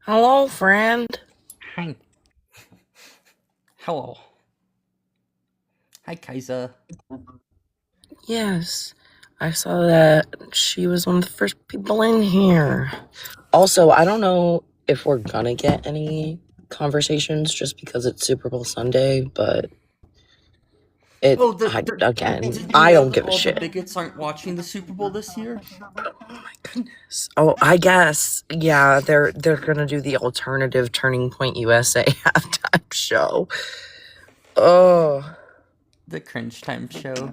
Hello, friend. Hi. Hello. Hi, Kaiser. Yes, I saw that she was one of the first people in here. Also, I don't know if we're gonna get any conversations just because it's Super Bowl Sunday, but Oh, again, did you I know don't that give a all the shit. bigots aren't watching the Super Bowl this year? Oh my goodness. Oh, I guess, yeah, they're gonna do the alternative Turning Point USA halftime show. Oh, The Cringe Time show.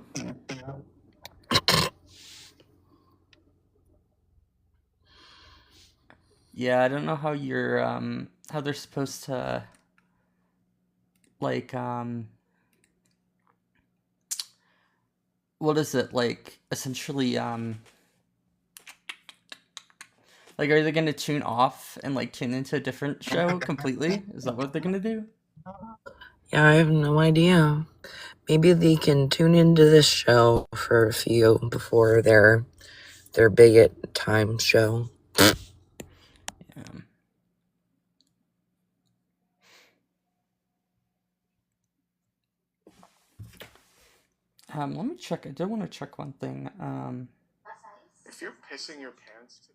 Yeah, I don't know how how they're supposed to, like, what is it, like, essentially, like, are they gonna tune off and, like, tune into a different show completely? Is that what they're gonna do? yeah, I have no idea. Maybe they can tune into this show for a few before their bigot time show. Yeah. Let me check. I did want to check one thing. If you're pissing your pants today.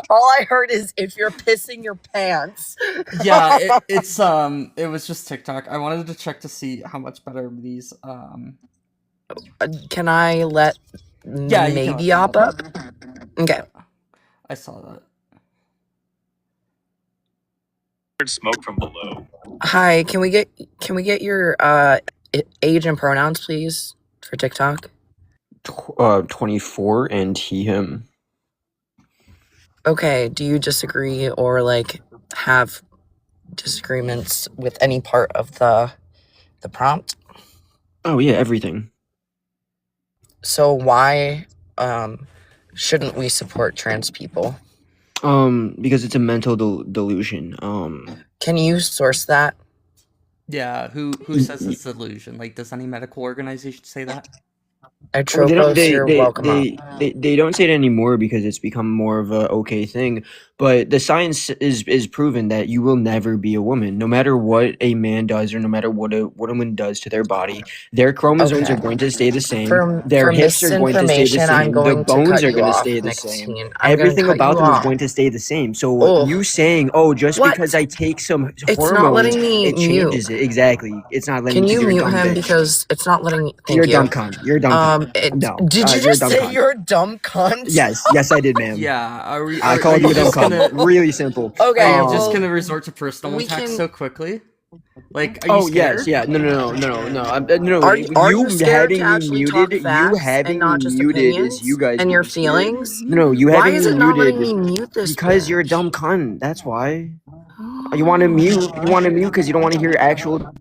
All I heard is if you're pissing your pants. Yeah, it was just TikTok. I wanted to check to see how much better these Can I let Yeah, you can let maybe them op up. up? Okay. Yeah, I saw that. Smoke from below. Hi, can we get your age and pronouns, please, for TikTok? 24 and he, him. Okay, do you disagree or like have disagreements with any part of the prompt? Oh yeah, everything. So why shouldn't we support trans people? Because it's a mental delusion. Can you source that? Yeah, who says it's illusion? Like, does any medical organization say that? Well, Atropos, you're welcome up. they don't say it anymore because it's become more of a okay thing. But the science is proven that you will never be a woman, no matter what a man does or no matter what a woman does to their body. Their chromosomes are going to stay the same. Their For hips are going to stay the misinformation, I'm same. The going to bones cut are you going to off, stay the same. Nicotine. I'm going to Everything cut about you them is off. going to stay the same. So Oh. you saying, "Oh, just What? because I take some It's not hormones, letting me it changes it." Exactly. It's not letting Can you you because you're a mute dumb him bitch. because it's not letting me? Thank You're a you. dumb cunt. You're a dumb cunt. No, Did you you're a just dumb say cunt. you're a dumb cunt? Yes, I did, ma'am. Yeah, I called you a dumb cunt. Really simple. Okay, Are you just well, gonna resort to personal we attacks can- so quickly? Like, are you scared? Yes, yeah. No. No. Are you scared to Having me actually muted. talk You facts having and not me just muted opinions is you guys and your being scared. feelings? No, you Why having is me it not letting muted me mute this? because you're a dumb cunt. That's why. You want to mute. You want to mute because you don't want to hear actual.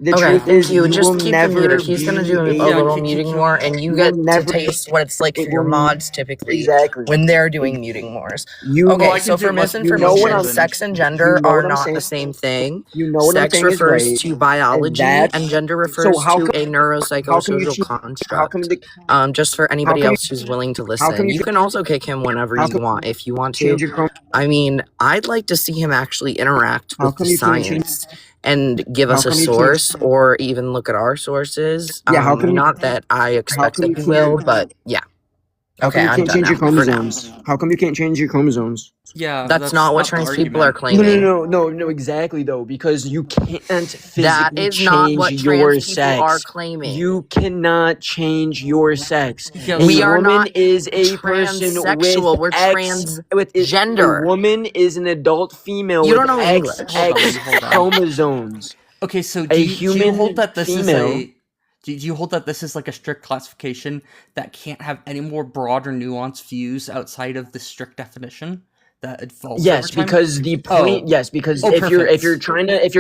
The truth is, you. you Just will keep him never muted. He's gonna do be a Yeah, little can muting you- more, and you you get will to never- taste what it's like for it your will- mods typically Exactly. when they're doing muting wars. You Okay, Well, I so can for do- let's- misinformation, you know what I'm- sex and gender you know are what I'm not saying? the same thing. You know what I'm Sex saying is refers right. to biology, that's- and gender so refers how to come- a neuropsychosocial how construct. come the Just for anybody come else who's willing to listen, come you you can also kick him whenever how you come- want, if you want to. change your chrom- I mean, I'd like to see him actually interact How with come the you can't change- science and give us How a come you can't- source, or even look at our sources. Yeah, how come you- not that I expect come that you he will, can't- but yeah. How Okay, come you I'm can't done change your now, for now. chromosomes? How come you can't change your chromosomes? Yeah, That's not what the trans people are argument. claiming. No, exactly though, because you can't physically That is not what change your trans people sex. are claiming. You cannot change your sex. Yeah, We a are woman not is a person transsexual, with we're transgender. A woman is an adult female You with don't know English. Hold on. chromosomes. Okay, so A do you human hold that this female- is a? Do you hold that this is like a strict classification that can't have any more broad or nuanced views outside of the strict definition that evolves? Yes, over time? because the point. Yes, because if perfect. you're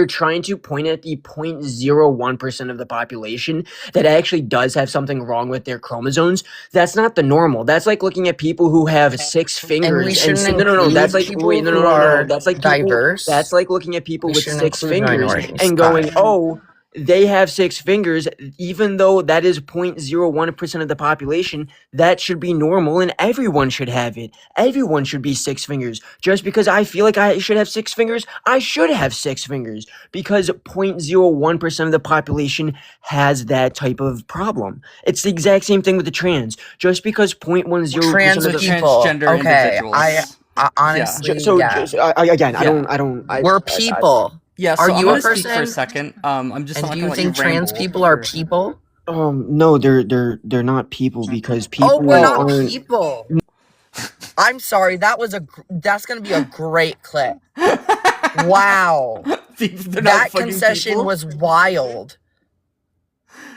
trying to point at the 0.01% of the population that actually does have something wrong with their chromosomes, that's not the normal. That's like looking at people who have 6 fingers we shouldn't no. That's like include wait, people who are That's like people, diverse. That's like looking at people We with shouldn't 6 include fingers minorities. and going, Bye. oh. they have 6 fingers, even though that is 0.01% of the population. That should be normal, and everyone should have it. Everyone should be 6 fingers. Just because I feel like I should have 6 fingers, I should have 6 fingers, because 0.01% of the population has that type of problem. It's the exact same thing with the trans. Just because 0.10% Trans of the people. transgender Okay, individuals. I honestly, we're people. Yeah, so Are I'm you a gonna speak for a person? second. I'm just And not do gonna you let think trans ramble people are for- people? No, they're not people, because people Oh, we're not aren't. people. I'm sorry. That's gonna be a great clip. Wow, They're not that fucking concession people? was wild.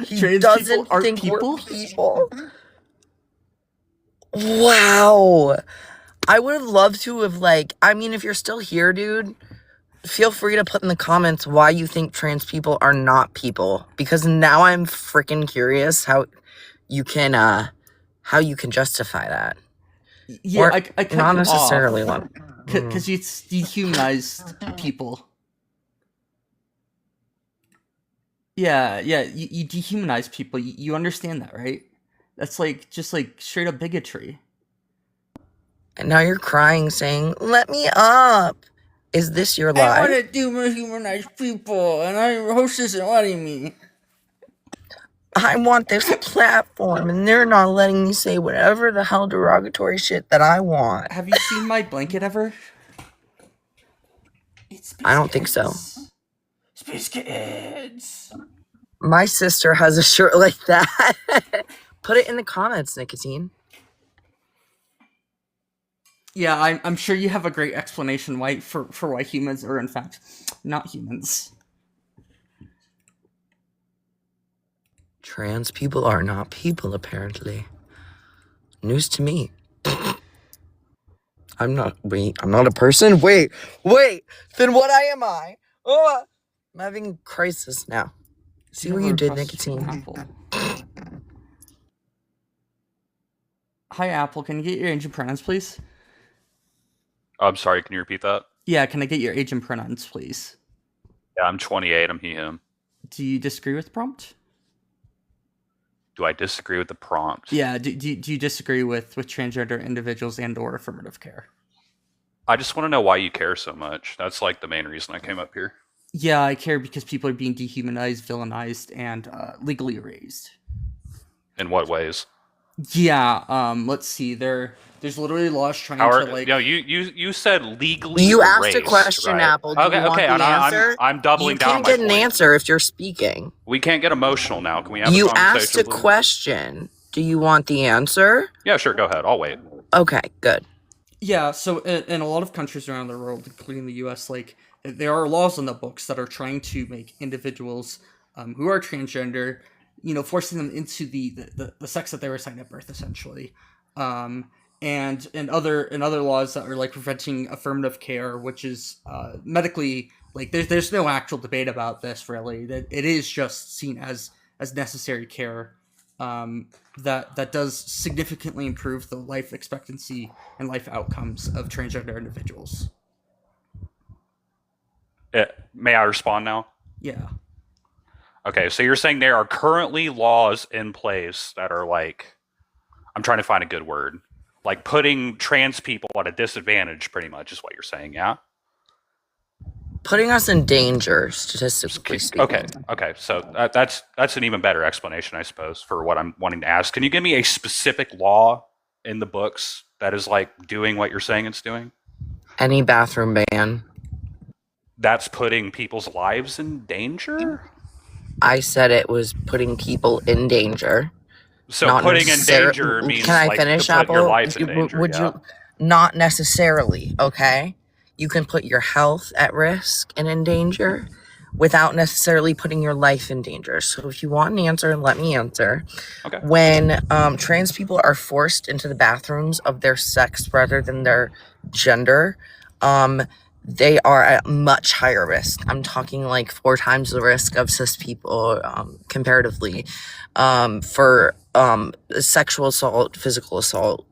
He Trans doesn't people aren't think people? we're people. Wow. I would have loved to have, I mean, if you're still here, dude, feel free to put in the comments why you think trans people are not people. Because now I'm freaking curious how you can justify that. Yeah, Or I cut not you necessarily off one. because you dehumanized people. Yeah, you dehumanize people. You understand that, right? That's just straight up bigotry. And now you're crying saying, "Let me up." Is this your I want life? to dehumanize people, and our host isn't letting me. I want this platform, and they're not letting me say whatever the hell derogatory shit that I want. Have you seen my blanket ever? It's I don't think so. Space Kids. My sister has a shirt like that. Put it in the comments, Nicotine. Yeah, I'm sure you have a great explanation for why humans are in fact not humans. Trans people are not people, apparently. News to me. I'm not a person? Wait. Then what am I? Oh, I'm having a crisis now. See what you did, Nicotine? Apple. Hi, Apple. Can you get your age and pronouns, please? I'm sorry, can you repeat that? Yeah, can I get your age and pronouns, please? Yeah, I'm 28. I'm he, him. Do you disagree with the prompt? Do I disagree with the prompt? Yeah, do you disagree with transgender individuals and or affirmative care? I just want to know why you care so much. That's the main reason I came up here. Yeah, I care because people are being dehumanized, villainized, and legally erased. In what ways? Yeah, let's see. There's literally laws trying to you said legally. You asked a erased, question, right? Apple. Do you want the answer? I'm doubling down. You can't get an answer if you're speaking. We can't get emotional now. Can we have You a conversation? asked a question. Do you want the answer? Yeah, sure. Go ahead. I'll wait. Okay, good. Yeah, so in a lot of countries around the world, including the U.S., there are laws on the books that are trying to make individuals who are transgender, forcing them into the sex that they were assigned at birth, essentially, and other laws that are preventing affirmative care, which is medically there's no actual debate about this really. That it is just seen as necessary care. That does significantly improve the life expectancy and life outcomes of transgender individuals. May I respond now? Yeah. Okay, so you're saying there are currently laws in place that are I'm trying to find a good word, putting trans people at a disadvantage, pretty much is what you're saying, yeah? Putting us in danger, statistically speaking. Okay. So that's an even better explanation, I suppose, for what I'm wanting to ask. Can you give me a specific law in the books that is doing what you're saying it's doing? Any bathroom ban. That's putting people's lives in danger? I said it was putting people in danger. So Not putting in necessar- danger means Can I finish, to put Apple? your life in danger. Would you? Not necessarily, okay? You can put your health at risk and in danger without necessarily putting your life in danger. So if you want an answer, let me answer. Okay. When trans people are forced into the bathrooms of their sex rather than their gender, they are at much higher risk. I'm talking 4 times the risk of cis people comparatively for sexual assault, physical assault,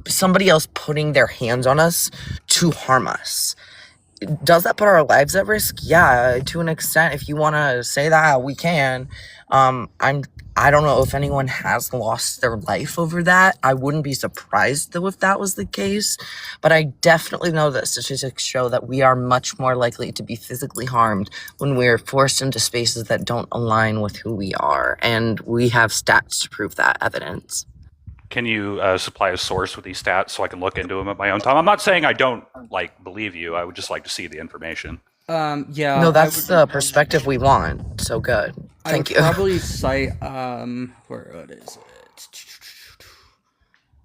somebody else putting their hands on us to harm us. Does that put our lives at risk? Yeah, to an extent. If you want to say that, we can. I don't know if anyone has lost their life over that. I wouldn't be surprised though if that was the case, but I definitely know that statistics show that we are much more likely to be physically harmed when we're forced into spaces that don't align with who we are, and we have stats to prove that evidence. Can you supply a source with these stats so I can look into them at my own time? I'm not saying I don't believe you. I would just like to see the information. Yeah. No, that's the perspective we want. So good. Thank you. I would probably cite where is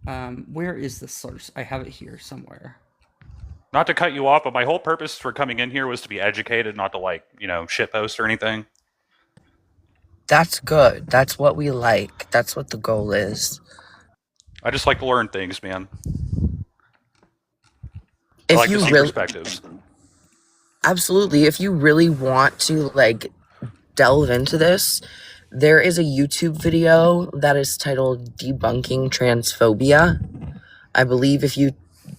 it? Where is the source? I have it here somewhere. Not to cut you off, but my whole purpose for coming in here was to be educated, not to shitpost or anything. That's good. That's what we like. That's what the goal is. I just like to learn things, man. I If like you to see really, perspectives. absolutely, if you really want to delve into this, there is a YouTube video that is titled Debunking Transphobia. I believe if you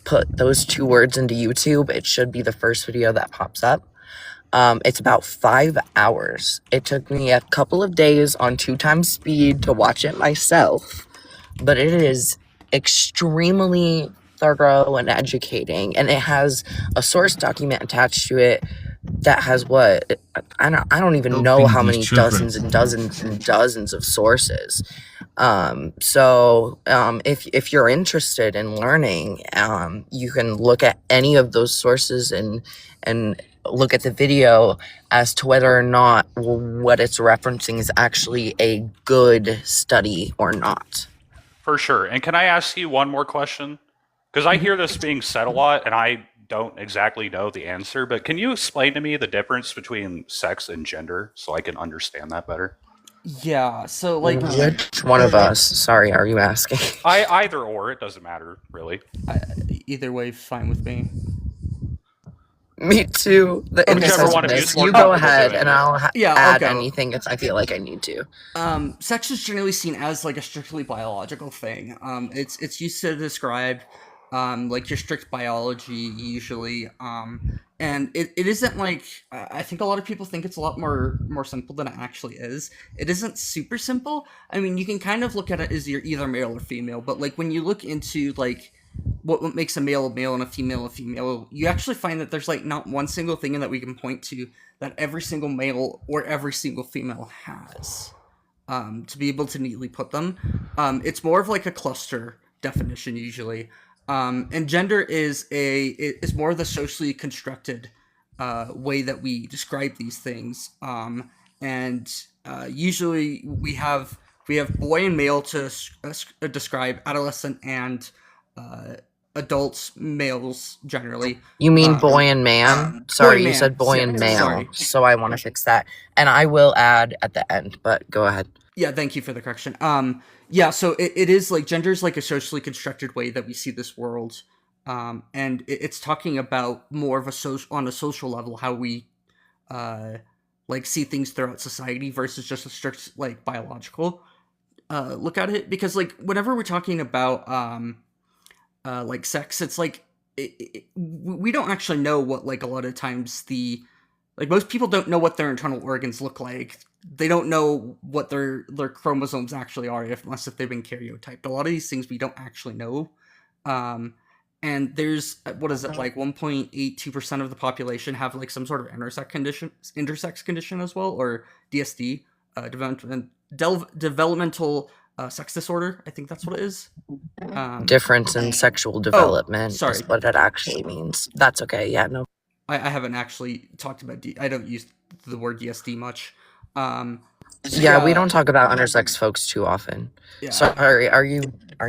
put those 2 words into YouTube, it should be the first video that pops up. It's about 5 hours. It took me a couple of days on 2 times speed to watch it myself, but it is extremely thorough and educating, and it has a source document attached to it that has I don't even know how many dozens and dozens and dozens of sources. If you're interested in learning, you can look at any of those sources and look at the video as to whether or not what it's referencing is actually a good study or not. For sure. And can I ask you one more question? Because I hear this being said a lot, and I don't exactly know the answer, but can you explain to me the difference between sex and gender so I can understand that better? Yeah, so Which one of us? Sorry, are you asking? Either or, it doesn't matter, really. either way, fine with me. Me too. The Okay. Whichever one of you indecisiveness. is more You go comfortable ahead, doing and it. I'll Yeah, add okay. anything if I feel like I need to. Sex is generally seen as a strictly biological thing. It's used to describe your strict biology usually. And it isn't I think a lot of people think it's a lot more simple than it actually is. It isn't super simple. I mean, you can kind of look at it as you're either male or female, but when you look into what makes a male and a female, you actually find that there's not one single thing that we can point to that every single male or every single female has. To be able to neatly put them. It's more of a cluster definition usually. And gender is more of the socially constructed way that we describe these things. Usually we have boy and male to describe adolescent and adults, males generally. You mean boy and man? Sorry, boy you man. said boy Yeah, and male. sorry. So I want to fix that. And I will add at the end, but go ahead. Yeah, thank you for the correction. So it is gender is a socially constructed way that we see this world. And it's talking about more of on a social level how we see things throughout society versus just a strict biological look at it. Because whenever we're talking about sex, it's we don't actually know what a lot of times most people don't know what their internal organs look like. They don't know what their chromosomes actually are unless they've been karyotyped. A lot of these things we don't actually know. And there's 1.82% of the population have some sort of intersex condition as well, or DSD, developmental sex disorder. I think that's what it is. Difference in sexual development sorry. is what it actually means. That's okay. Yeah, no. I haven't actually talked about I don't use the word DSD much. Yeah, we don't talk about intersex folks too often. Yeah. Sorry, are you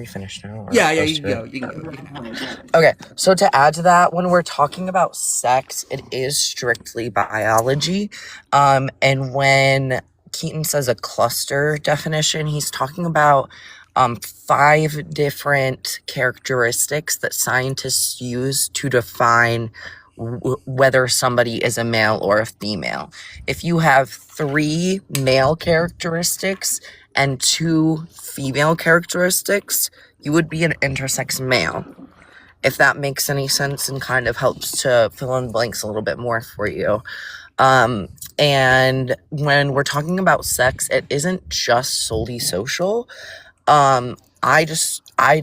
finished now? Yeah, you can go. You can go. Okay, so to add to that, when we're talking about sex, it is strictly biology. And when Keaton says a cluster definition, he's talking about 5 different characteristics that scientists use to define whether somebody is a male or a female. If you have 3 male characteristics and 2 female characteristics, you would be an intersex male. if that makes any sense and kind of helps to fill in the blanks a little bit more for you. And when we're talking about sex, it isn't just solely social. I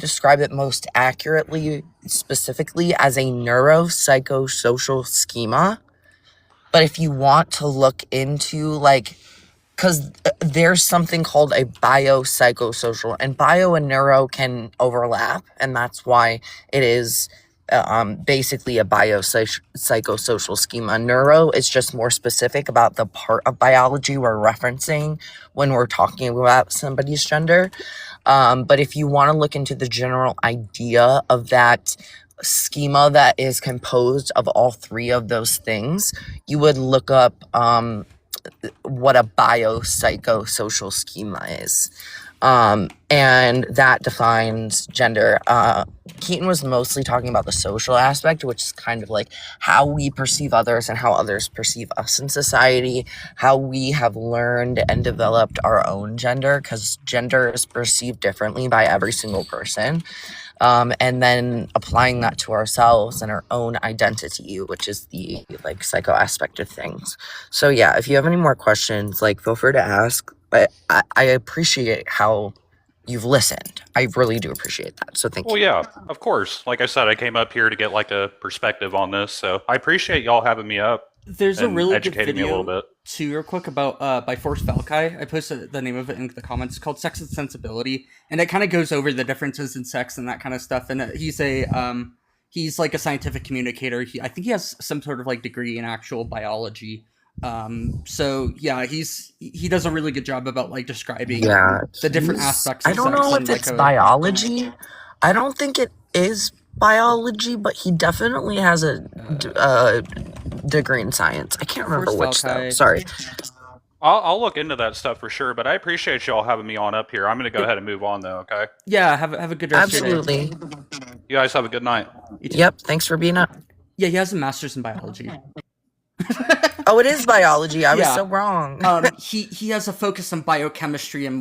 describe it most accurately, specifically as a neuropsychosocial schema. But if you want to look into like, because there's something called a biopsychosocial, and bio and neuro can overlap, and that's why it is basically a biopsychosocial schema. Neuro is just more specific about the part of biology we're referencing when we're talking about somebody's gender. But if you want to look into the general idea of that schema that is composed of all three of those things, you would look up what a biopsychosocial schema is. And that defines gender. Keaton was mostly talking about the social aspect, which is kind of like how we perceive others and how others perceive us in society, how we have learned and developed our own gender, because gender is perceived differently by every single person. And then applying that to ourselves and our own identity, which is the like psycho aspect of things. So yeah, if you have any more questions, like feel free to ask. But I appreciate how you've listened. I really do appreciate that. So thank Well, you. yeah, of course. Like I said, I came up here to get like a perspective on this, so I appreciate y'all having me up There's a and really good educating me a video little bit. too, real quick, about by Forrest Valkai. I posted the name of it in the comments. It's called Sex and Sensibility, and it kind of goes over the differences in sex and that kind of stuff. And he's like a scientific communicator. I think he has some sort of like degree in actual biology. So yeah, he does a really good job about like describing Yeah, the different he's- aspects of I don't sex know and if like it's biology. I don't think it is biology, but he definitely has a degree in science. I can't remember Forrest which though. Valkai. Sorry. I'll look into that stuff for sure, but I appreciate y'all having me on up here. I'm going to go ahead and move on, though, okay? Yeah, have a good rest of your day. Absolutely. You guys have a good night. You too. Yep. Thanks for being up. Yeah, he has a master's in biology. Oh, it is biology. I was Yeah. so wrong. He has a focus on biochemistry and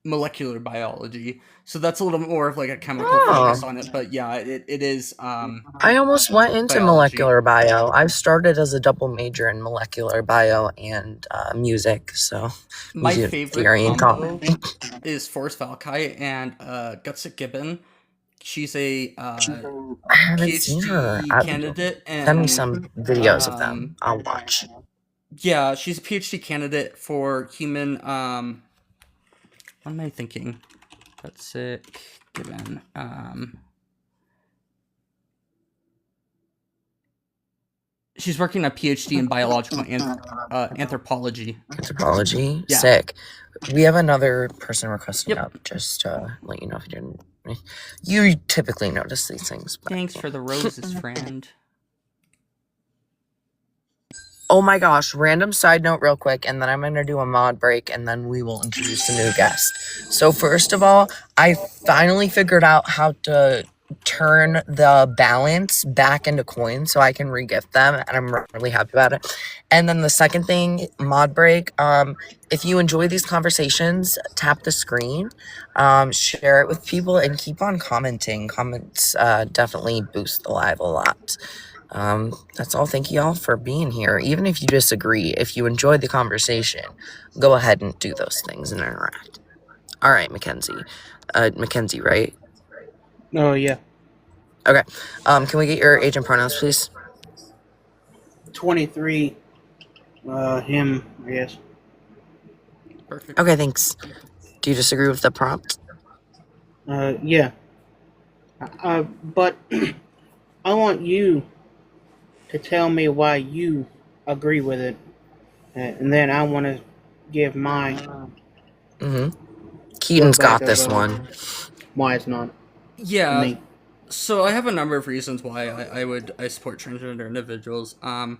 molecular biology, so that's a little more of like a chemical focus on it. But yeah, it is. I almost went into biology. molecular bio. I started as a double major in molecular bio and music. So My music favorite theory and combo is Forrest Valkai and Gutsit Gibbon. She's a I haven't seen her. PhD candidate, Send me and some videos of them. I'll watch. yeah, she's a PhD candidate for human. What am I thinking? Gutsit Gibbon. She's working on a PhD in biological anthropology. Anthropology? Yeah. Sick. We have another person requesting Yep. up. Just let you know if you didn't. You typically notice these things. But... Thanks for the roses, friend. Oh my gosh, random side note real quick, and then I'm going to do a mod break, and then we will introduce a new guest. So first of all, I finally figured out how to turn the balance back into coins so I can re-gift them, and I'm really happy about it. And then the second thing, mod break, if you enjoy these conversations, tap the screen, share it with people, and keep on commenting. Comments definitely boost the live a lot. That's all. Thank you all for being here. Even if you disagree, if you enjoyed the conversation, go ahead and do those things and interact. All right, Mackenzie. Mackenzie, right? Oh, yeah. Okay. Can we get your age and pronouns, please? 23. Him, I guess. Perfect. Okay, thanks. Do you disagree with the prompt? Yeah. But I want you to tell me why you agree with it. And then I want to give my Mm-hmm. Keaton's got Rebecca, this but- one. why it's not Yeah. me. So I have a number of reasons why I support transgender individuals. A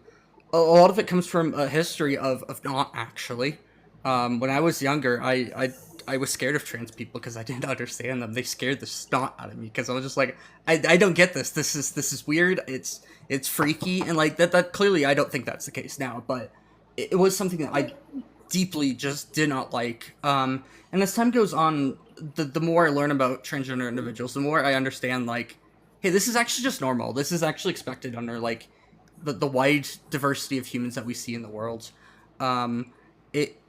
lot of it comes from a history of not actually. When I was younger, I was scared of trans people because I didn't understand them. They scared the snot out of me because I was just like, I don't get this. This is weird. It's freaky, and like that clearly I don't think that's the case now. But it was something that I deeply just did not like. And as time goes on, the more I learn about transgender individuals, the more I understand like hey, this is actually just normal. This is actually expected under like the wide diversity of humans that we see in the world. Um, it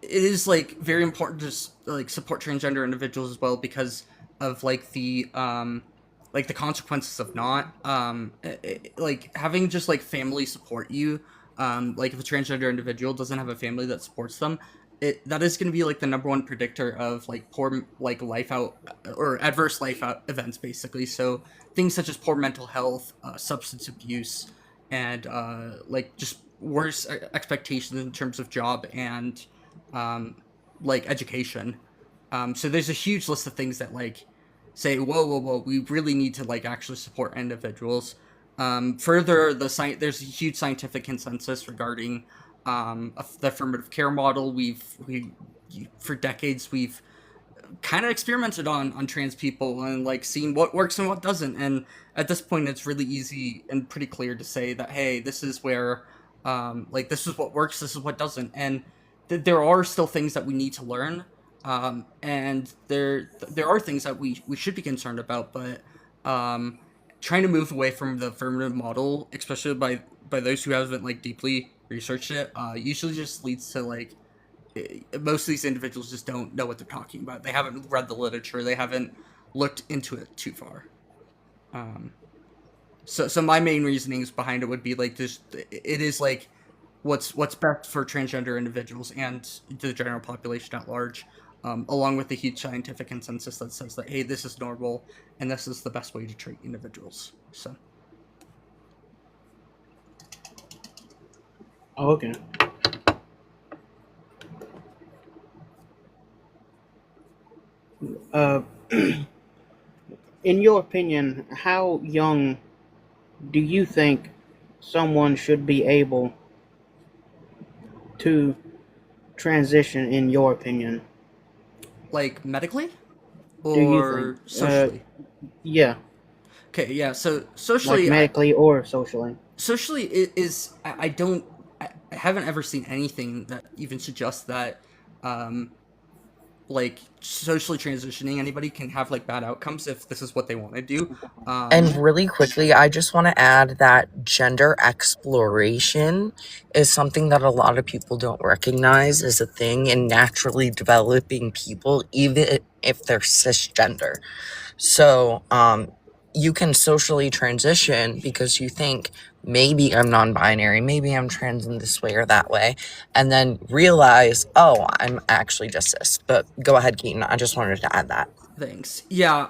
it is like very important to like support transgender individuals as well because of like the consequences of not like having just like family support you. Like if a transgender individual doesn't have a family that supports them, that is going to be like the number one predictor of like poor like life out or adverse life out events basically. So things such as poor mental health, substance abuse, and like just worse expectations in terms of job and um, like education. So there's a huge list of things that like say, whoa, we really need to like actually support individuals. Further, there's a huge scientific consensus regarding the affirmative care model. We for decades we've kind of experimented on trans people and like seen what works and what doesn't. And at this point, it's really easy and pretty clear to say that hey, this is where like this is what works, this is what doesn't, and there are still things that we need to learn. And there are things that we should be concerned about, but trying to move away from the affirmative model, especially by those who haven't like deeply researched it, usually just leads to like most of these individuals just don't know what they're talking about. They haven't read the literature. They haven't looked into it too far. So my main reasonings behind it would be like this: it is like what's best for transgender individuals and the general population at large, along with the huge scientific consensus that says that hey, this is normal and this is the best way to treat individuals. So. Oh, okay. Uh, in your opinion, how young do you think someone should be able to transition, in your opinion? Like medically Do you or think? socially? Yeah, Okay, yeah. So like socially, medically or socially. socially it is. I haven't ever seen anything that even suggests that, like socially transitioning anybody can have like bad outcomes if this is what they want to do. And really quickly, I just want to add that gender exploration is something that a lot of people don't recognize as a thing in naturally developing people, even if they're cisgender. So, you can socially transition because you think maybe I'm non-binary, maybe I'm trans in this way or that way, and then realize, oh, I'm actually just cis. But go ahead, Keaton. I just wanted to add that. Thanks. Yeah.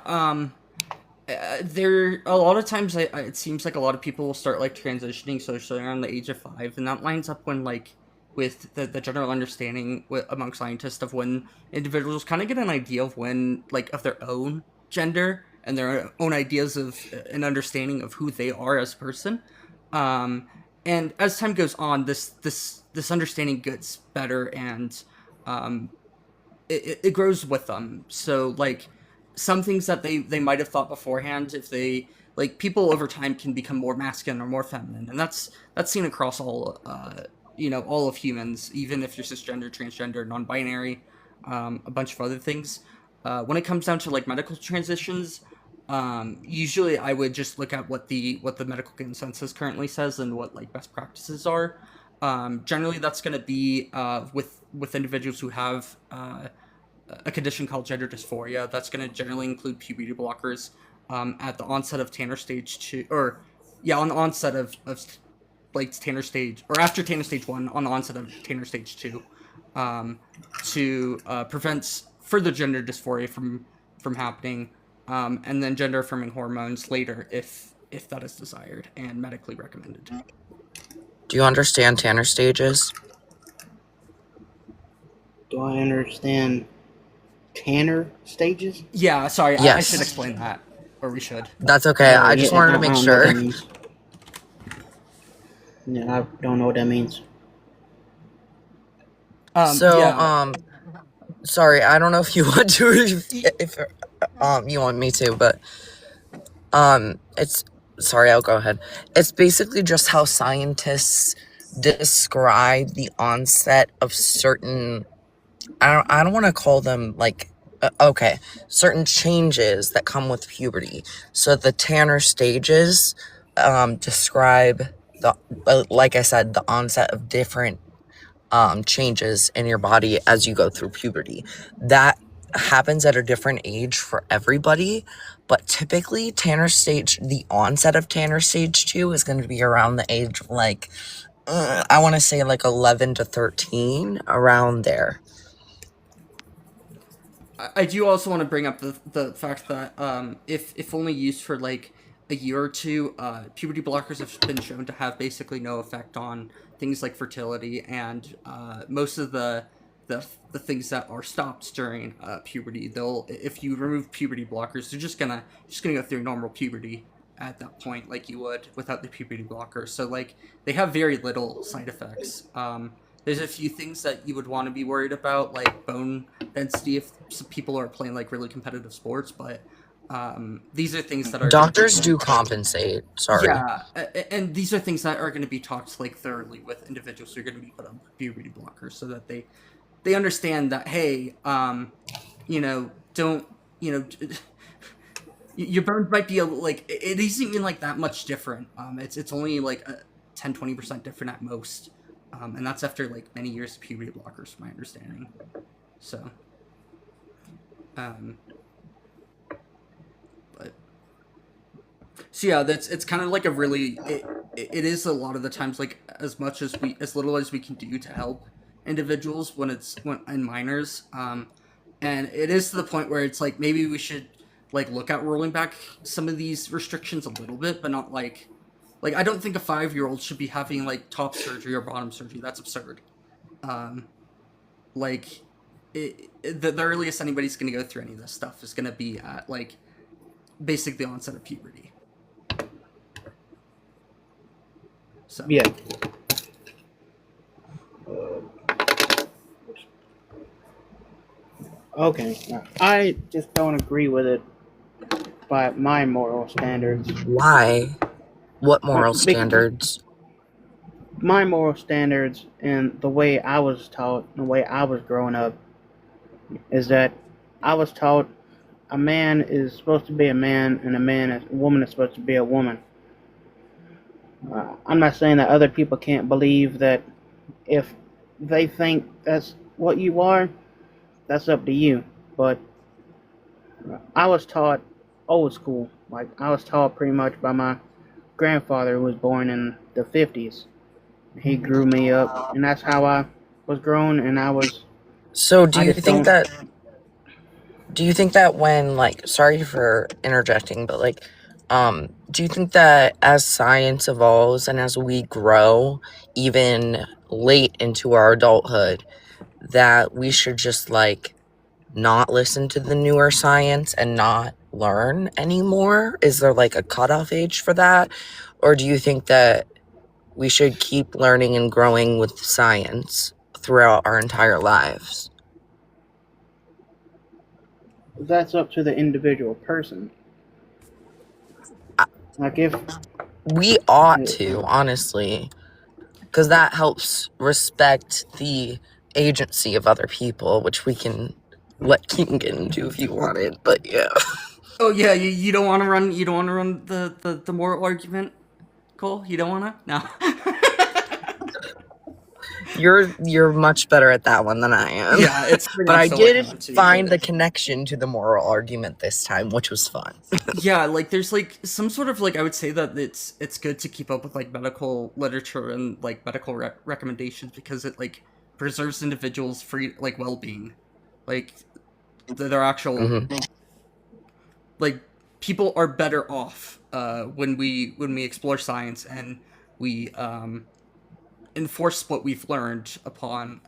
There a lot of times it seems like a lot of people will start like transitioning socially around the age of 5, and that lines up when like with the general understanding among scientists of when individuals kind of get an idea of when like of their own gender and their own ideas of an understanding of who they are as a person. And as time goes on, this understanding gets better and um, it grows with them. So like some things that they might have thought beforehand, if they like people over time can become more masculine or more feminine, and that's seen across all all of humans, even if you're cisgender, transgender, non-binary, a bunch of other things. When it comes down to like medical transitions, usually I would just look at what the medical consensus currently says and what like best practices are. Generally, that's going to be with individuals who have a condition called gender dysphoria. That's going to generally include puberty blockers at the onset of Tanner stage 2, or on the onset of like Tanner stage, or after Tanner stage 1, on the onset of Tanner stage 2, to prevent further gender dysphoria from happening, and then gender affirming hormones later if that is desired and medically recommended. Do you understand Tanner stages? Do I understand Tanner stages? Yeah, sorry, I Yes. should explain that, or we should. That's okay. I just wanted to I make don't know what that sure. means. Yeah, I don't know what that means. So, Yeah. sorry, I don't know if you want to, if you want me to, but it's sorry, I'll go ahead. It's basically just how scientists describe the onset of certain. I don't want to call them like Okay, certain changes that come with puberty. So the Tanner stages describe the, like I said, the onset of different changes in your body as you go through puberty. That happens at a different age for everybody, but typically the onset of Tanner stage 2 is going to be around the age of like, I want to say like 11 to 13, around there. I do also want to bring up the fact that if only used for like a year or two, puberty blockers have been shown to have basically no effect on things like fertility and most of the things that are stopped during puberty. They'll if you remove puberty blockers, they're just gonna go through normal puberty at that point, like you would without the puberty blocker. So like they have very little side effects. There's a few things that you would want to be worried about, like bone density if some people are playing like really competitive sports, but these are things that are Doctors do compensate. Sorry. yeah, and these are things that are going to be talked like thoroughly with individuals who are going to be put on puberty blockers, so that they understand that hey, don't your burns might be like it isn't even like that much different. It's only like 10-20% different at most, and that's after like many years of puberty blockers, from my understanding. So, um, but so yeah, it's kind of like a really it is a lot of the times like as little as we can do to help individuals when in minors, and it is to the point where it's like maybe we should like look at rolling back some of these restrictions a little bit, but not like I don't think a 5-year-old should be having like top surgery or bottom surgery. That's absurd. Like the earliest anybody's going to go through any of this stuff is going to be at like basically the onset of puberty. So Yeah. Okay. I just don't agree with it by my moral standards. Why? What moral Big- standards? My moral standards and the way I was taught, the way I was growing up, is that I was taught a man is supposed to be a man and a woman is supposed to be a woman. I'm not saying that other people can't believe that if they think that's what you are, that's up to you. But I was taught old school. Like, I was taught pretty much by my grandfather who was born in the 50s. He grew me up, and that's how I was grown, and So do I you just think don't. that when like, sorry for interjecting, but like do you think that as science evolves and as we grow even late into our adulthood, that we should just like not listen to the newer science and not learn anymore? Is there like a cutoff age for that? Or do you think that we should keep learning and growing with science throughout our entire lives? That's up to the individual person. Like, if We ought to, honestly, because that helps respect the agency of other people, which we can let Keaton get into if you wanted. But yeah, oh yeah, you don't want to run the moral argument, Cole. You don't want to no. you're much better at that one than I am. Yeah, it's pretty But much I the way did I'm to find it. the connection to the moral argument this time, which was fun. Yeah, like there's like some sort of like I would say that it's good to keep up with like medical literature and like medical recommendations because it like preserves individuals' free like well-being, like their actual Mhm. like people are better off when we explore science and we enforce what we've learned upon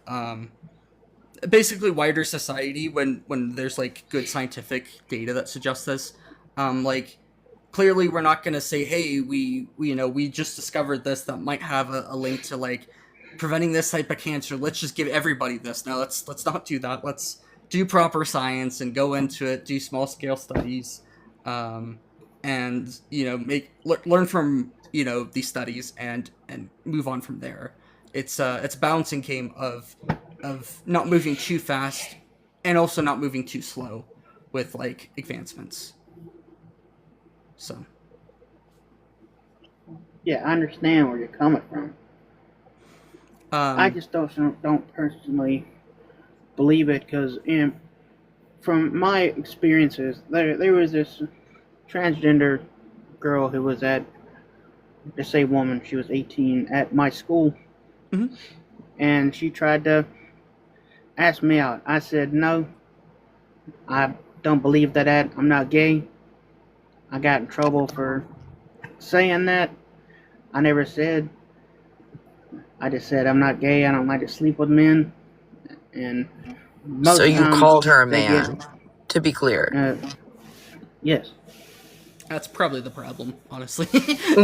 basically wider society when there's like good scientific data that suggests this. Like clearly we're not going to say hey we just discovered this that might have a link to like preventing this type of cancer, let's just give everybody this. No, let's not do that. Let's do proper science and go into it, do small scale studies, and learn from these studies and move on from there. It's a balancing game of not moving too fast and also not moving too slow with like advancements. So Yeah, I understand where you're coming from. I um, just don't personally believe it because from my experiences, there was this transgender girl who was at, let's say, woman. She was 18 at my school, mhm. and she tried to ask me out. I said no. I don't believe that. I'm not gay. I got in trouble for saying that. I never said. I just said I'm not gay. I don't like to sleep with men, and So most you times called her a they get man, to be clear. yes. That's probably the problem, honestly.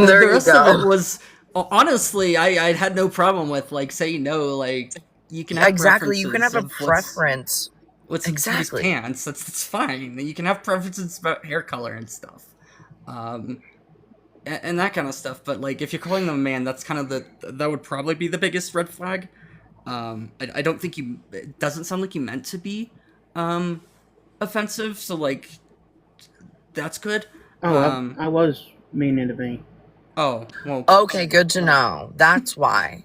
There The you rest of it go. was honestly, I had no problem with like saying no. Like you can have Exactly. You can preferences have a of preference. what's inside Exactly. pants. That's fine. You can have preferences about hair color and stuff, um, and that kind of stuff. But like if you're calling them a man, that's kind of that would probably be the biggest red flag. I don't think it doesn't sound like you meant to be um, offensive. So like that's good. Oh, Um, I was meaning to be. oh well. Okay, good to know. That's why.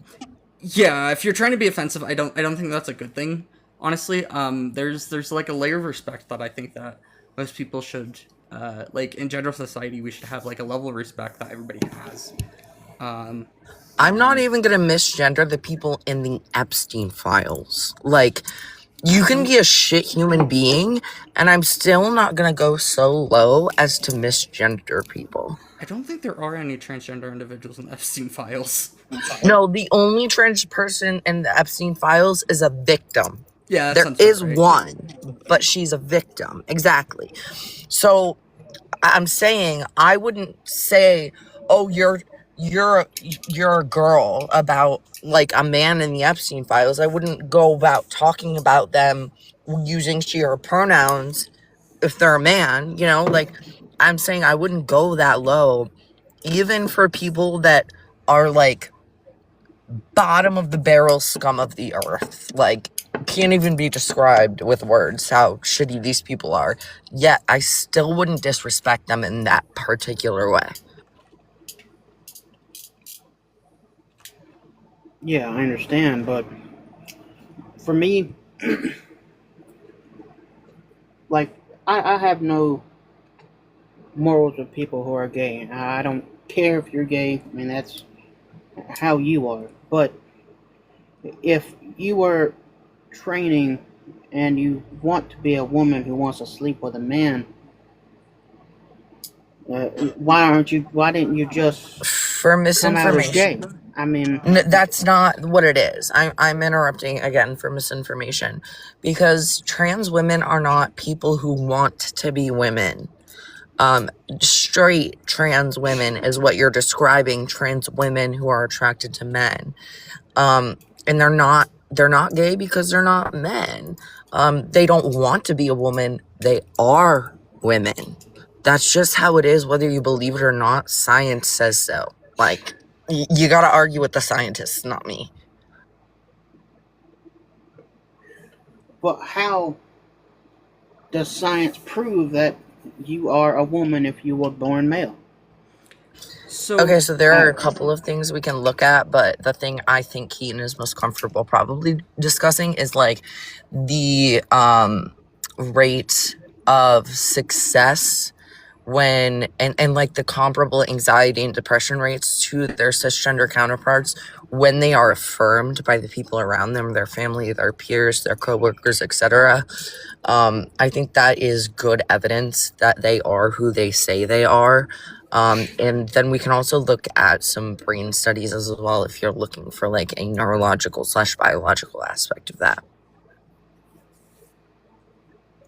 Yeah, if you're trying to be offensive, I don't think that's a good thing. Honestly, there's like a layer of respect that I think that most people should, like in general society, we should have like a level of respect that everybody has. Um, I'm not even gonna misgender the people in the Epstein files. Like, you can be a shit human being, and I'm still not gonna go so low as to misgender people. I don't think there are any transgender individuals in the Epstein files. No, the only trans person in the Epstein files is a victim. Yeah, that There sounds is about right. one, but she's a victim. Exactly. So I'm saying I wouldn't say, "Oh, you're a girl," about like a man in the Epstein files. I wouldn't go about talking about them using she or pronouns if they're a man, like I'm saying I wouldn't go that low even for people that are like bottom of the barrel scum of the earth. Like, can't even be described with words how shitty these people are. Yet I still wouldn't disrespect them in that particular way. Yeah, I understand, but for me, like I have no morals with people who are gay. I don't care if you're gay. I mean, that's how you are. But if you were training and you want to be a woman who wants to sleep with a man, why didn't you just For come out as gay? misinformation. I mean, That's not what it is. I'm interrupting again for misinformation because trans women are not people who want to be women. Straight trans women is what you're describing, trans women who are attracted to men. And they're not gay because they're not men. They don't want to be a woman. They are women. That's just how it is, whether you believe it or not. Science says so. Like, you gotta argue with the scientists, not me. but how does science prove that you are a woman if you were born male? So Okay, so there are a couple of things we can look at, but the thing I think Keaton is most comfortable probably discussing is like the rate of success when and like the comparable anxiety and depression rates to their cisgender counterparts when they are affirmed by the people around them, their family, their peers, their coworkers, etc. I think that is good evidence that they are who they say they are. And then we can also look at some brain studies as well if you're looking for like a neurological / biological aspect of that.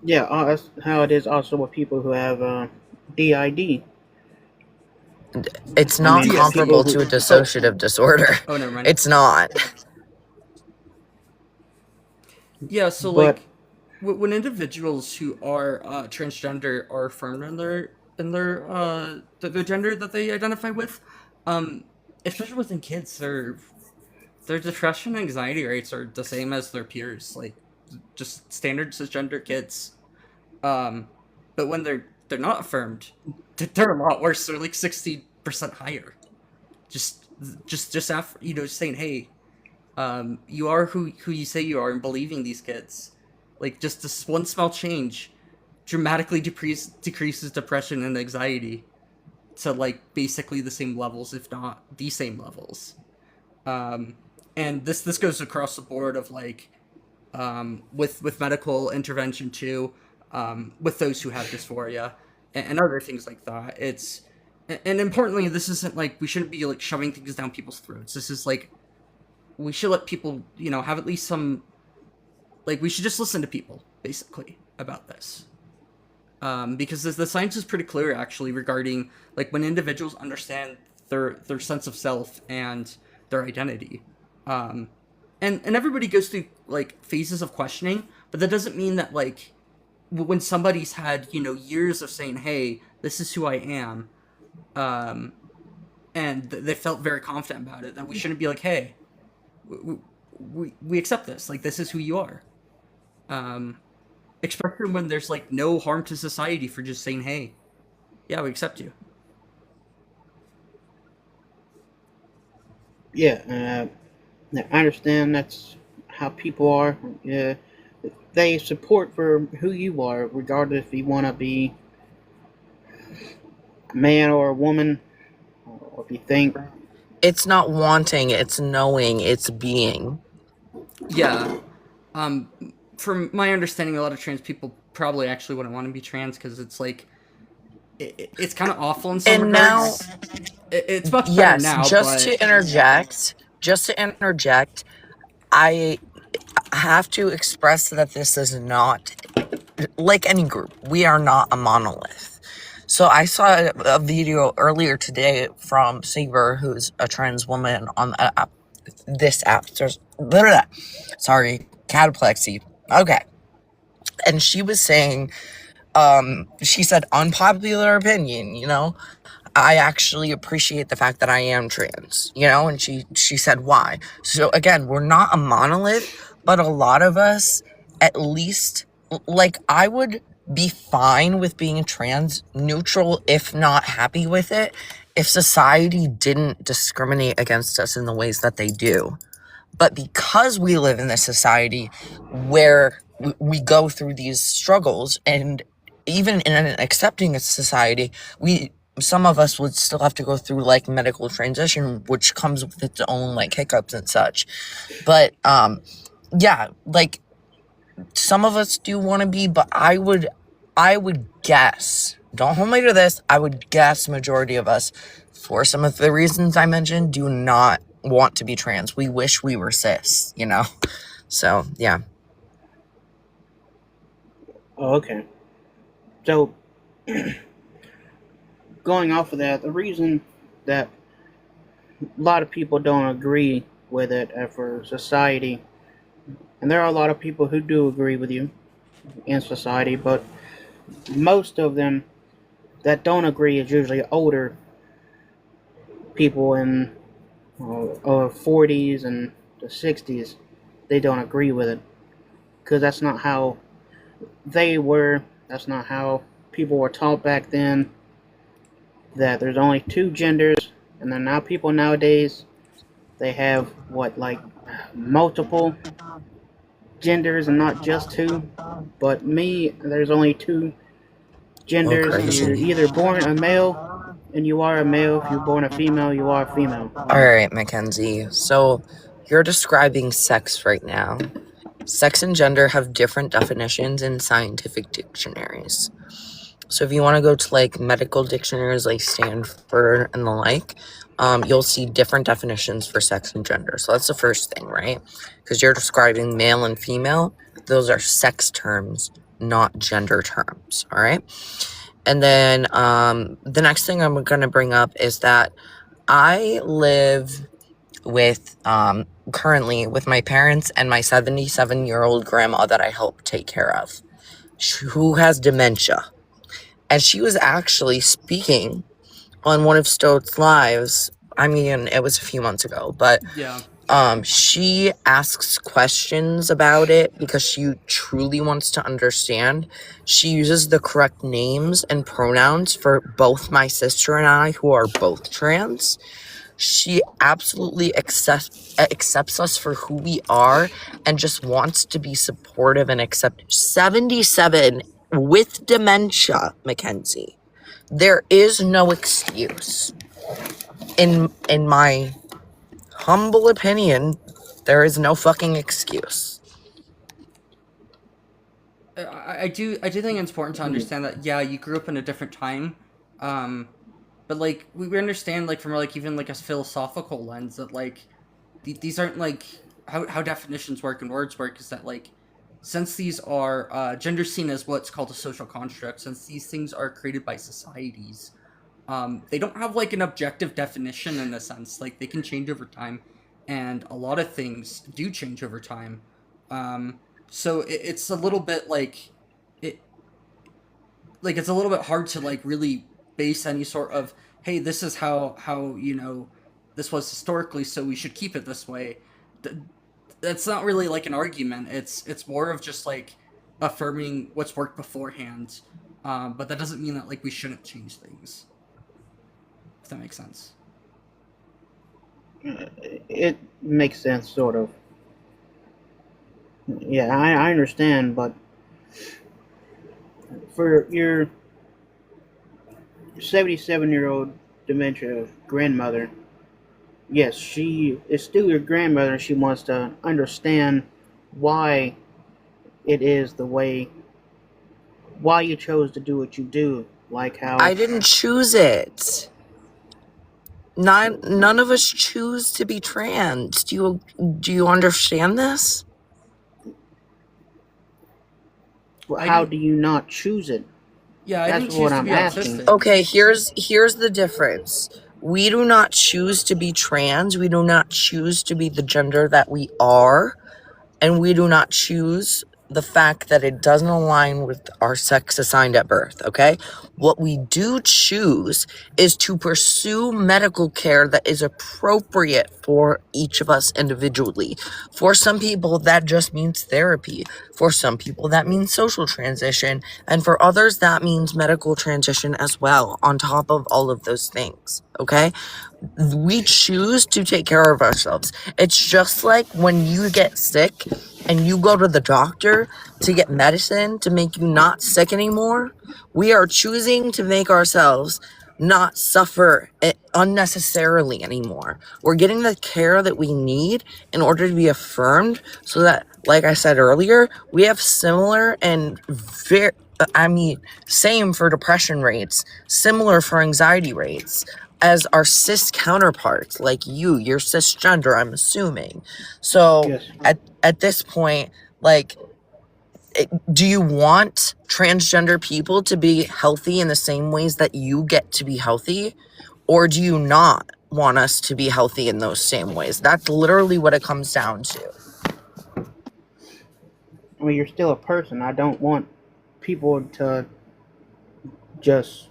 Yeah, that's how it is also with people who have DID. It's I not mean, comparable people to a who dissociative disorder. oh, never mind. It's not. Yeah, so But like when individuals who are transgender are affirmed in their gender that they identify with, um, especially within kids, their depression and anxiety rates are the same as their peers. Like just standard cisgender kids. But when they're not affirmed, they're a lot worse. They're like 60% higher. Just after saying, hey, you are who you say you are, and believing these kids, like just this one small change dramatically decreases depression and anxiety to like basically the same levels, if not the same levels. And this goes across the board of like with medical intervention too, with those who have dysphoria and other things like that. And importantly, this isn't like we shouldn't be like shoving things down people's throats. This is like we should let people have at least some, like, we should just listen to people basically about this. Because the science is pretty clear actually regarding like when individuals understand their sense of self and their identity. And everybody goes through like phases of questioning, but that doesn't mean that like when somebody's had years of saying, hey, this is who I am, and they felt very confident about it, that we shouldn't be like, hey, we accept this, like this is who you are. Especially when there's like no harm to society for just saying, hey, yeah, we accept you. Yeah, I understand that's how people are. They support for who you are, regardless if you want to be a man or a woman, or if you think. It's not wanting, it's knowing, it's being. Yeah. From my understanding, a lot of trans people probably actually wouldn't want to be trans because it's like it's kind of awful in some And regards. It's much better Yes, now. just But to interject, I have to express that this is not like any group. We are not a monolith. So I saw a video earlier today from Saber, who's a trans woman on this app. Sorry, cataplexy. Okay. And she was saying, she said, unpopular opinion, I actually appreciate the fact that I am trans, and she said why. So again, we're not a monolith, but a lot of us, at least, like, I would be fine with being trans, neutral, if not happy with it, if society didn't discriminate against us in the ways that they do. But because we live in this society where we go through these struggles, and even in an accepting society, some of us would still have to go through like medical transition, which comes with its own like hiccups and such. But yeah, like some of us do want to be, but I would guess, don't hold me to this, I would guess majority of us, for some of the reasons I mentioned, do not want to be trans. We wish we were cis, So yeah. Oh, okay. So, going off of that, the reason that a lot of people don't agree with it for society, and there are a lot of people who do agree with you in society, but most of them that don't agree is usually older people in 40s and the 60s. They don't agree with it because that's not how they were. That's not how people were taught back then, that there's only two genders. And then now people nowadays, they have multiple genders and not just two. But there's only two genders. crazy. You're either born a male and you are a male. If you're born a female, you are a female. All right, Mackenzie. So you're describing sex right now. Sex and gender have different definitions in scientific dictionaries. So if you want to go to like medical dictionaries like Stanford and the like, you'll see different definitions for sex and gender. So that's the first thing, right? Because you're describing male and female. Those are sex terms, not gender terms, all right? And then the next thing I'm going to bring up is that I live with currently with my parents and my 77-year-old grandma that I help take care of, who has dementia. And she was actually speaking on one of Stoat's lives. I mean, it was a few months ago, but yeah. She asks questions about it because she truly wants to understand. She uses the correct names and pronouns for both my sister and I, who are both trans. She absolutely accepts us for who we are and just wants to be supportive and accept. 77 with dementia, Mackenzie. There is no excuse. In my humble opinion, there is no fucking excuse. I do think it's important to understand that, yeah, you grew up in a different time, but like we understand, like, from like even like a philosophical lens, that like these aren't like how definitions work and words work, is that like, since these are gender seen as what's called a social construct, since these things are created by societies, they don't have like an objective definition in a sense. Like, they can change over time, and a lot of things do change over time. So it's a little bit like it, like it's a little bit hard to like really base any sort of, hey, this is how this was historically, so we should keep it this way. That's not really like an argument. It's more of just like affirming what's worked beforehand. But that doesn't mean that like we shouldn't change things. If that makes sense. It makes sense, sort of. Yeah, I understand, but for your 77-year-old dementia grandmother, yes, she is still your grandmother. She wants to understand why it is the way, why you chose to do what you do, like how I didn't choose it. None of us choose to be trans. Do you understand this? how do you not choose it? Yeah, I That's didn't choose what to I'm be asking. autistic. Okay, here's the difference. We do not choose to be trans. We do not choose to be the gender that we are. And we do not choose the fact that it doesn't align with our sex assigned at birth, okay? What we do choose is to pursue medical care that is appropriate for each of us individually. For some people, that just means therapy. For some people, that means social transition. And for others, that means medical transition as well, on top of all of those things, okay? We choose to take care of ourselves. It's just like when you get sick and you go to the doctor to get medicine to make you not sick anymore. We are choosing to make ourselves not suffer unnecessarily anymore. We're getting the care that we need in order to be affirmed, so that, like I said earlier, we have similar and same for depression rates, similar for anxiety rates as our cis counterparts, like you're cisgender, I'm assuming. So Yes. at this point, like, do you want transgender people to be healthy in the same ways that you get to be healthy? Or do you not want us to be healthy in those same ways? That's literally what it comes down to. I mean, you're still a person. I don't want people to just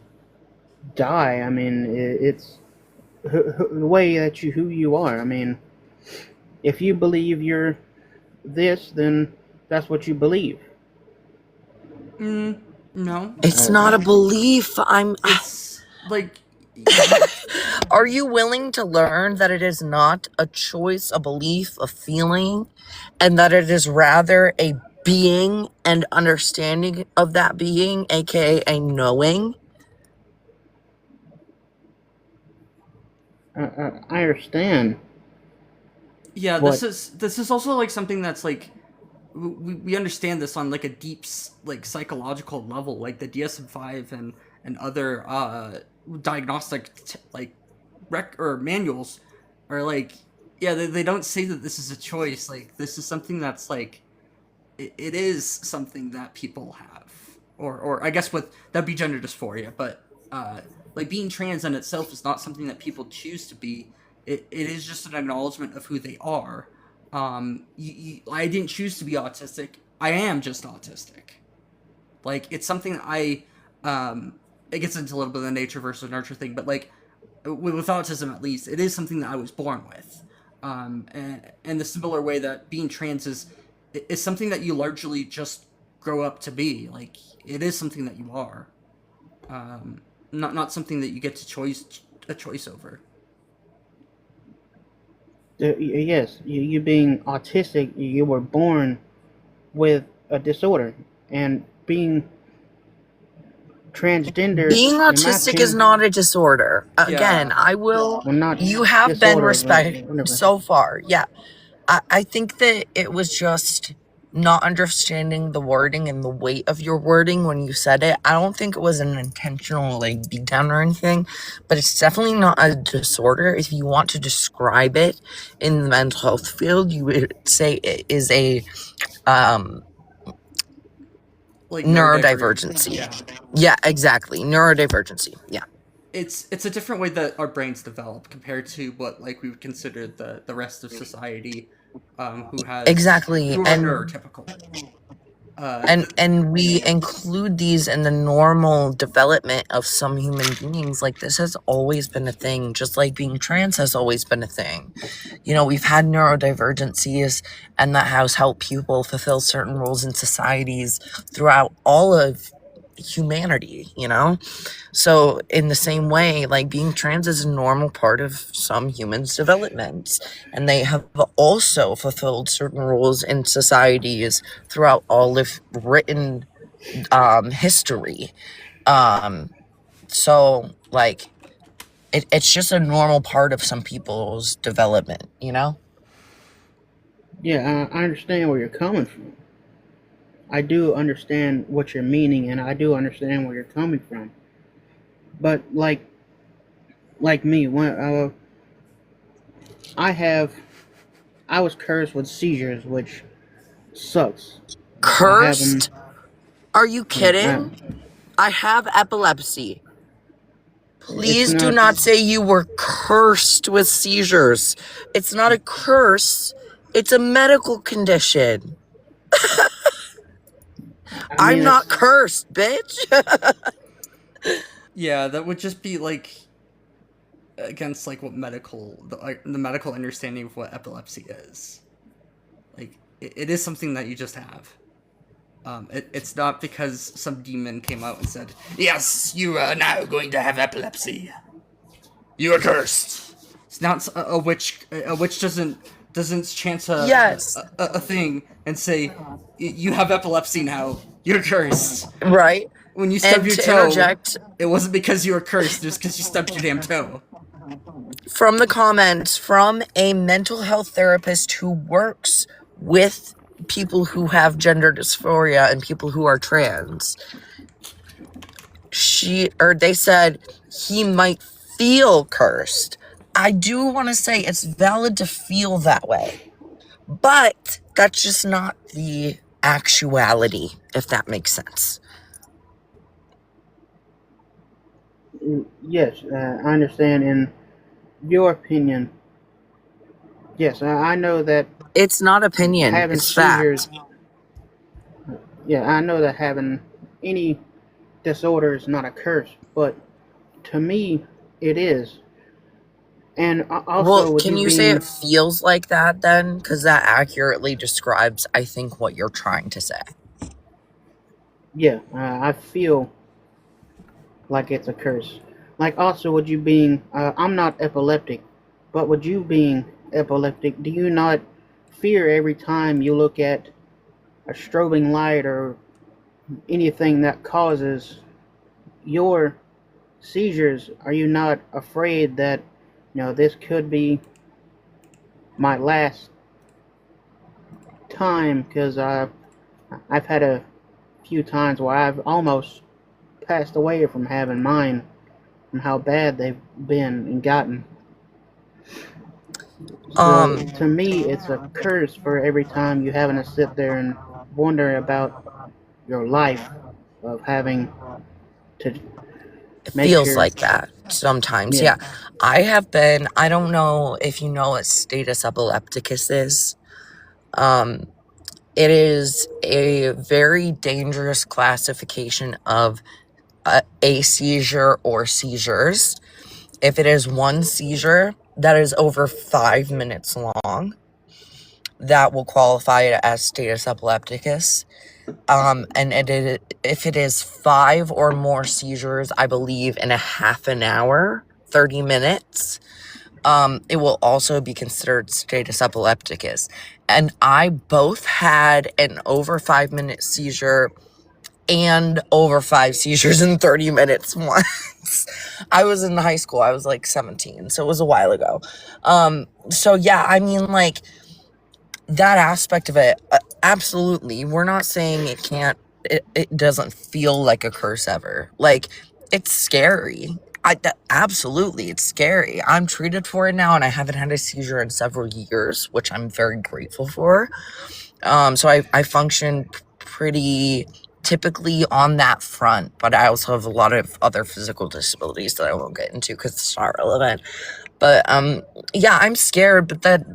die. I mean, it's the way that who you are. I mean, if you believe you're this, then that's what you believe. No. It's not a belief. It's like, Are you willing to learn that it is not a choice, a belief, a feeling, and that it is rather a being and understanding of that being, aka a knowing? I understand. yeah, What? this is also like something that's like, we understand this on like a deep like psychological level, like the DSM-5 and other diagnostic like or manuals are like, yeah, they don't say that this is a choice. Like, this is something that's like, it is something that people have, or I guess with that'd be gender dysphoria, but like, being trans in itself is not something that people choose to be. It is just an acknowledgement of who they are. I didn't choose to be autistic. I am just autistic. Like, it's something that it gets into a little bit of the nature versus nurture thing, but like with autism, at least, it is something that I was born with. and the similar way that being trans is something that you largely just grow up to be. Like, it is something that you are, not something that you get to a choice over. Yes, you being autistic, you were born with a disorder, and being transgender, Being in my autistic is opinion, not a disorder. Again, Yeah. I will. well, not You have been disorder, respect whatever. so far. Yeah. I think that it was just not understanding the wording and the weight of your wording when you said it. I don't think it was an intentional like beat down or anything, but it's definitely not a disorder. If you want to describe it in the mental health field, you would say it is a Like neurodivergency. Yeah. Yeah, exactly. Neurodivergency. Yeah. It's a different way that our brains develop compared to what like we would consider the rest of society, who has Exactly. who are And neurotypical. and we include these in the normal development of some human beings. Like, this has always been a thing, just like being trans has always been a thing. You know, we've had neurodivergencies, and that has helped people fulfill certain roles in societies throughout all of humanity, you know? So in the same way, like, being trans is a normal part of some humans' development, and they have also fulfilled certain roles in societies throughout all of written history. So like, it's just a normal part of some people's development, you know? Yeah, I understand where you're coming from. I do understand what you're meaning, and I do understand where you're coming from. But like me, when I was cursed with seizures, which sucks. I have them. Cursed? Are you Yeah, kidding? I have epilepsy. Please do not. not say you were cursed with seizures. It's not a curse. It's a medical condition. I mean, I'm not it's- cursed, bitch. Yeah, that would just be like against like what the medical understanding of what epilepsy is. Like, it is something that you just have. It's not because some demon came out and said, "Yes, you are now going to have epilepsy. You are cursed." It's not a witch. A witch doesn't chance Yes. a thing and say, "You have epilepsy now. You're cursed." Right? When you stub And your to toe, interject, it wasn't because you were cursed. It was because you stubbed your damn toe. from the comments from a mental health therapist who works with people who have gender dysphoria and people who are trans, they said he might feel cursed. I do want to say it's valid to feel that way, but that's just not the actuality, if that makes sense. Yes, I understand. In your opinion, yes, I know that It's not opinion, having it's seizures. fact. Yeah, I know that having any disorder is not a curse, but to me, it is. And also, Well, with can you you say being, it feels like that then? Because that accurately describes, I think, what you're trying to say. yeah, I feel like it's a curse. Like also, with you being, I'm not epileptic, but with you being epileptic, do you not fear every time you look at a strobing light or anything that causes your seizures? Are you not afraid that, this could be my last time? Because I've had a few times where I've almost passed away from having mine, from how bad they've been and gotten. So to me, it's a curse for every time you having to sit there and wonder about your life of having to It make feels sure. like that sometimes. Yeah. Yeah. I don't know if you know what status epilepticus is. It is a very dangerous classification of a seizure or seizures. If it is one seizure, that is over 5 minutes long, that will qualify it as status epilepticus. And if it is 5 or more seizures, I believe, in a half an hour, 30 minutes, it will also be considered status epilepticus. And I both had an over 5 minute seizure and over 5 seizures in 30 minutes once. I was in high school. I was like 17, so it was a while ago. So yeah, I mean, like, that aspect of it, absolutely. We're not saying it doesn't feel like a curse ever. Like, it's scary. Absolutely, it's scary. I'm treated for it now, and I haven't had a seizure in several years, which I'm very grateful for. So I function pretty typically on that front, but I also have a lot of other physical disabilities that I won't get into because it's not relevant. But yeah, I'm scared, but that,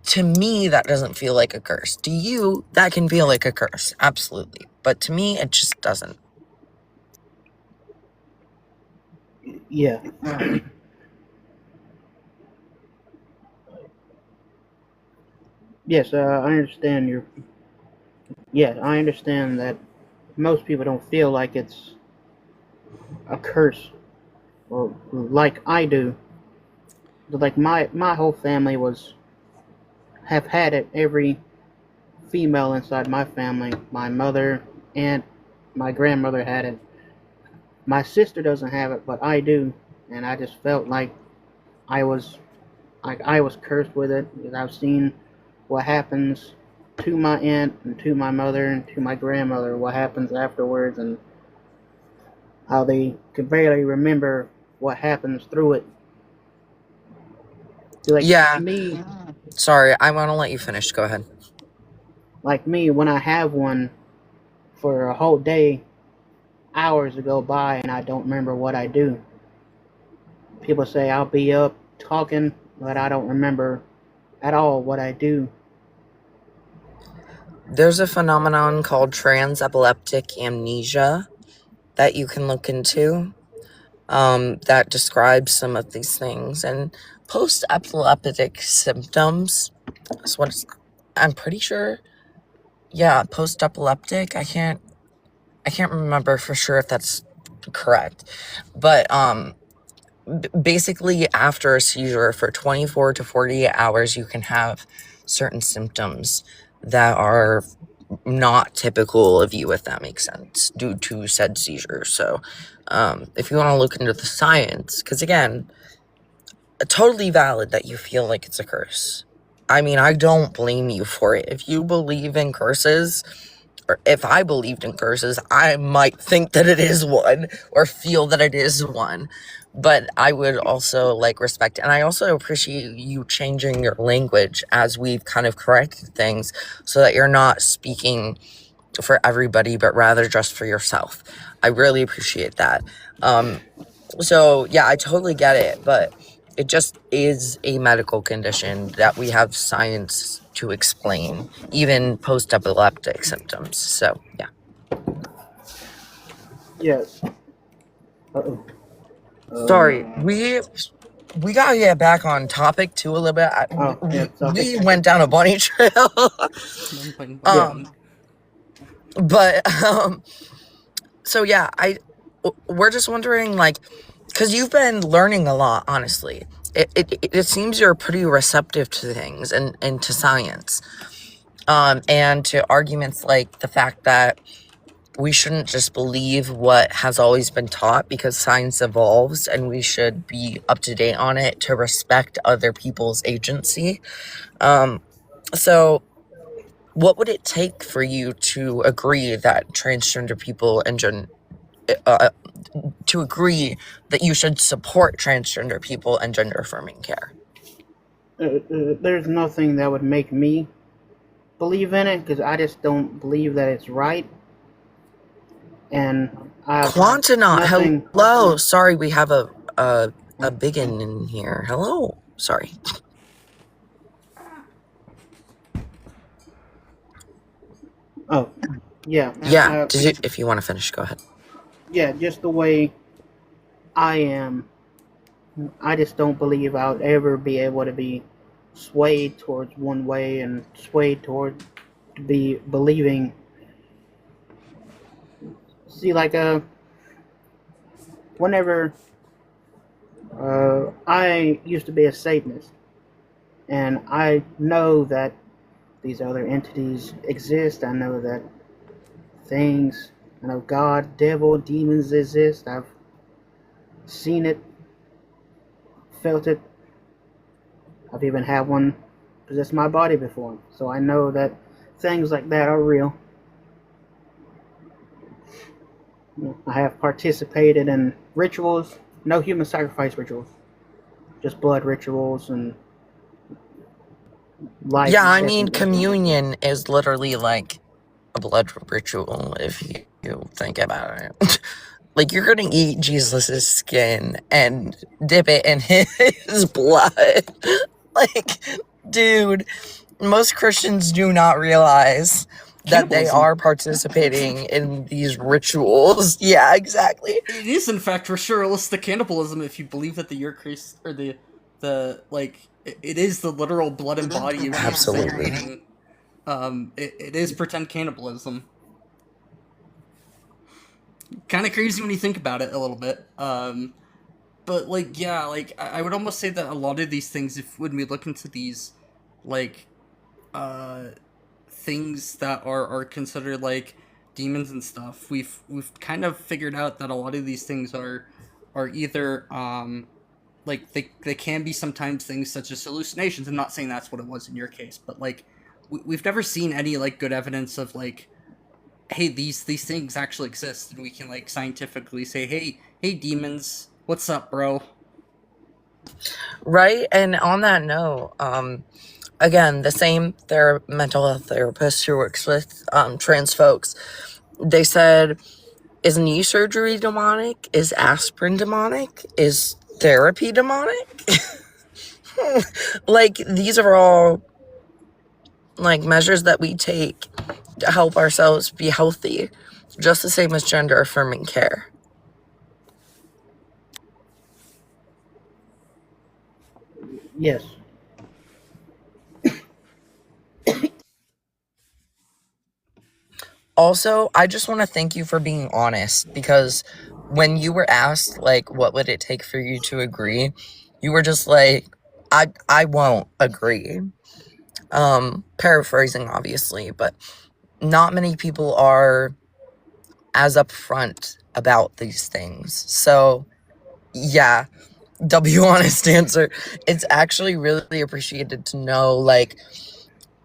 to me, that doesn't feel like a curse. To you, that can feel like a curse, absolutely. But to me, it just doesn't. Yeah. Yes, I understand your. Yeah, I understand that most people don't feel like it's a curse, or like I do. But like my whole family have had it. Every female inside my family, my mother, aunt, my grandmother had it. My sister doesn't have it, but I do, and I just felt like I was I was cursed with it because I've seen what happens to my aunt and to my mother and to my grandmother, what happens afterwards, and how they could barely remember what happens through it. Like Yeah. me, Sorry, I want to let you finish. Go ahead. like me, when I have one for a whole day, hours to go by, and I don't remember what I do. People say I'll be up talking, but I don't remember at all what I do. There's a phenomenon called trans-epileptic amnesia that you can look into, that describes some of these things. And post-epileptic symptoms is what I'm pretty sure. Yeah, post-epileptic. I can't remember for sure if that's correct. But basically, after a seizure for 24 to 48 hours, you can have certain symptoms that are not typical of you, if that makes sense, due to said seizure. So if you want to look into the science, because again, totally valid that you feel like it's a curse. I mean, I don't blame you for it. If you believe in curses, or if I believed in curses, I might think that it is one or feel that it is one. But I would also like respect, and I also appreciate you changing your language as we've kind of corrected things so that you're not speaking for everybody, but rather just for yourself. I really appreciate that. So yeah, I totally get it, but it just is a medical condition that we have science to explain, even post-epileptic symptoms. So yeah. Yes. Uh-oh. Sorry, we gotta get back on topic too a little bit. We went down a bunny trail. But so yeah, we're just wondering, like, because you've been learning a lot, honestly. It seems you're pretty receptive to things and to science, and to arguments like the fact that we shouldn't just believe what has always been taught because science evolves, and we should be up to date on it to respect other people's agency. So what would it take for you to agree that transgender people and to agree that you should support transgender people and gender affirming care? There's nothing that would make me believe in it because I just don't believe that it's right. And Quantanaut, hello. Sorry, we have a biggin in here. Hello. Sorry. Oh, yeah. Yeah. If you want to finish, go ahead. Yeah, just the way I am I just don't believe I'll ever be able to be swayed towards one way and swayed toward to be believing. See, like whenever I used to be a Satanist, and I know that these other entities exist. I know that things, I know God, devil, demons exist. I've seen it, felt it. I've even had one possess my body before. So I know that things like that are real. I have participated in rituals, no human sacrifice rituals, just blood rituals and life Yeah, I and death mean, rituals. communion is literally like a blood ritual if you think about it. Like, you're gonna eat Jesus's skin and dip it in his blood. Like, dude, most Christians do not realize that they Cannibalism. are participating in these rituals. Yeah, exactly. It is, in fact, ritualistic cannibalism if you believe that the Eucharist or the like it is the literal blood and body of Jesus that you're Absolutely. eating. It is pretend cannibalism. Kind of crazy when you think about it a little bit. But like, yeah, like I would almost say that a lot of these things, if when we look into these, like, things that are considered like demons and stuff, we've kind of figured out that a lot of these things are either like they can be sometimes things such as hallucinations. I'm not saying that's what it was in your case, but like we've never seen any like good evidence of like, hey, these things actually exist and we can like scientifically say, hey demons, what's up, bro? Right? And on that note, again, the same mental health therapist who works with trans folks, they said, is knee surgery demonic? Is aspirin demonic? Is therapy demonic? Like, these are all like measures that we take to help ourselves be healthy, just the same as gender affirming care. Yes. Also, I just want to thank you for being honest, because when you were asked, like, what would it take for you to agree, you were just like, I won't agree. Paraphrasing, obviously, but not many people are as upfront about these things. So, yeah, W honest answer. It's actually really appreciated to know, like,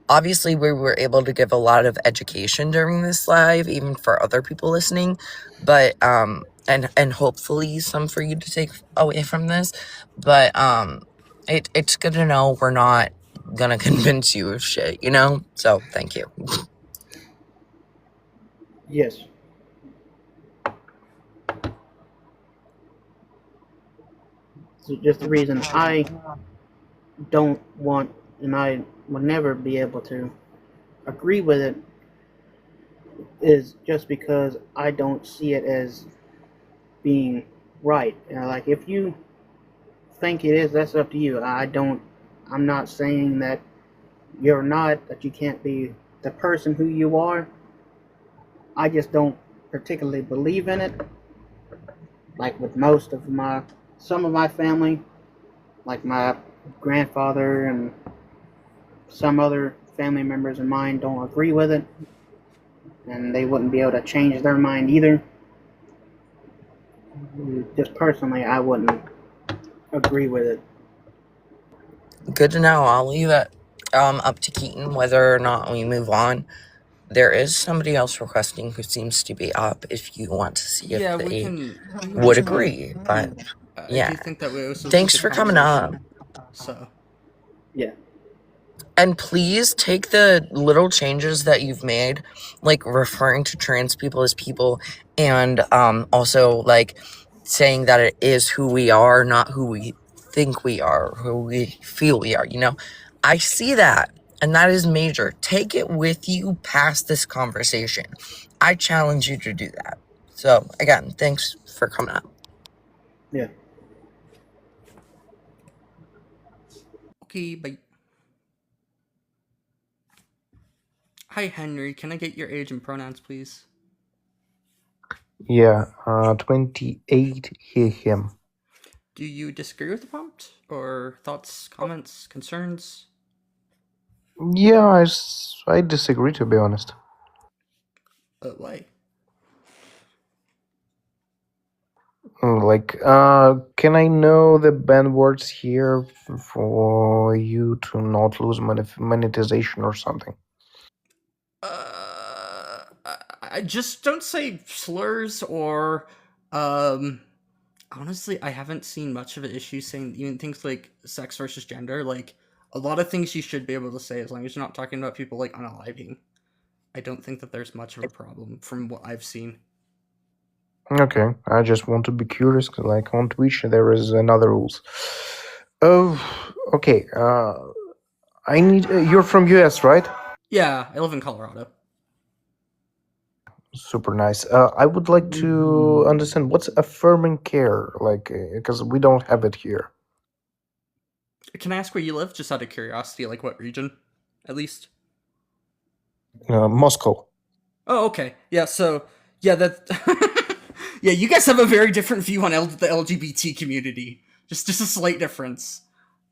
obviously we were able to give a lot of education during this live, even for other people listening, but and hopefully some for you to take away from this, but it's good to know we're not gonna convince you of shit, you know? So thank you. Yes. So just the reason I don't want and I will never be able to agree with it is just because I don't see it as being right. Like if you think it is, that's up to you. I'm not saying that you're not, that you can't be the person who you are. I just don't particularly believe in it. Like with some of my family, like my grandfather and some other family members of mine don't agree with it, and they wouldn't be able to change their mind either. Just personally, I wouldn't agree with it. Good to know. I'll leave it up to Keaton whether or not we move on. There is somebody else requesting who seems to be up if you want to see if Yeah, they we can would agree, but I yeah. do think that we also Thanks for coming up. So Yeah. And please take the little changes that you've made, like referring to trans people as people, and also like saying that it is who we are, not who we think we are, who we feel we are, you know? I see that, and that is major. Take it with you past this conversation. I challenge you to do that. So, again, thanks for coming up. Yeah. Okay, bye. Hi, Henry. Can I get your age and pronouns, please? Yeah, 28, he, him. Do you disagree with the prompt? Or thoughts, comments, concerns? Yeah, I disagree, to be honest. Why? Like, can I know the band words here for you to not lose monetization or something? I just don't say slurs or, honestly, I haven't seen much of an issue saying even things like sex versus gender. Like, a lot of things you should be able to say as long as you're not talking about people, like, unaliving. I don't think that there's much of a problem from what I've seen. Okay, I just want to be curious, 'cause, like, on Twitch there is another rules. Oh, okay, I need, you're from US, right? Yeah, I live in Colorado. Super nice. I would like to understand what's affirming care, like, because we don't have it here. Can I ask where you live, just out of curiosity, like what region, at least? Moscow. Oh, okay. Yeah, so, yeah, that... yeah, you guys have a very different view on the LGBT community. Just a slight difference.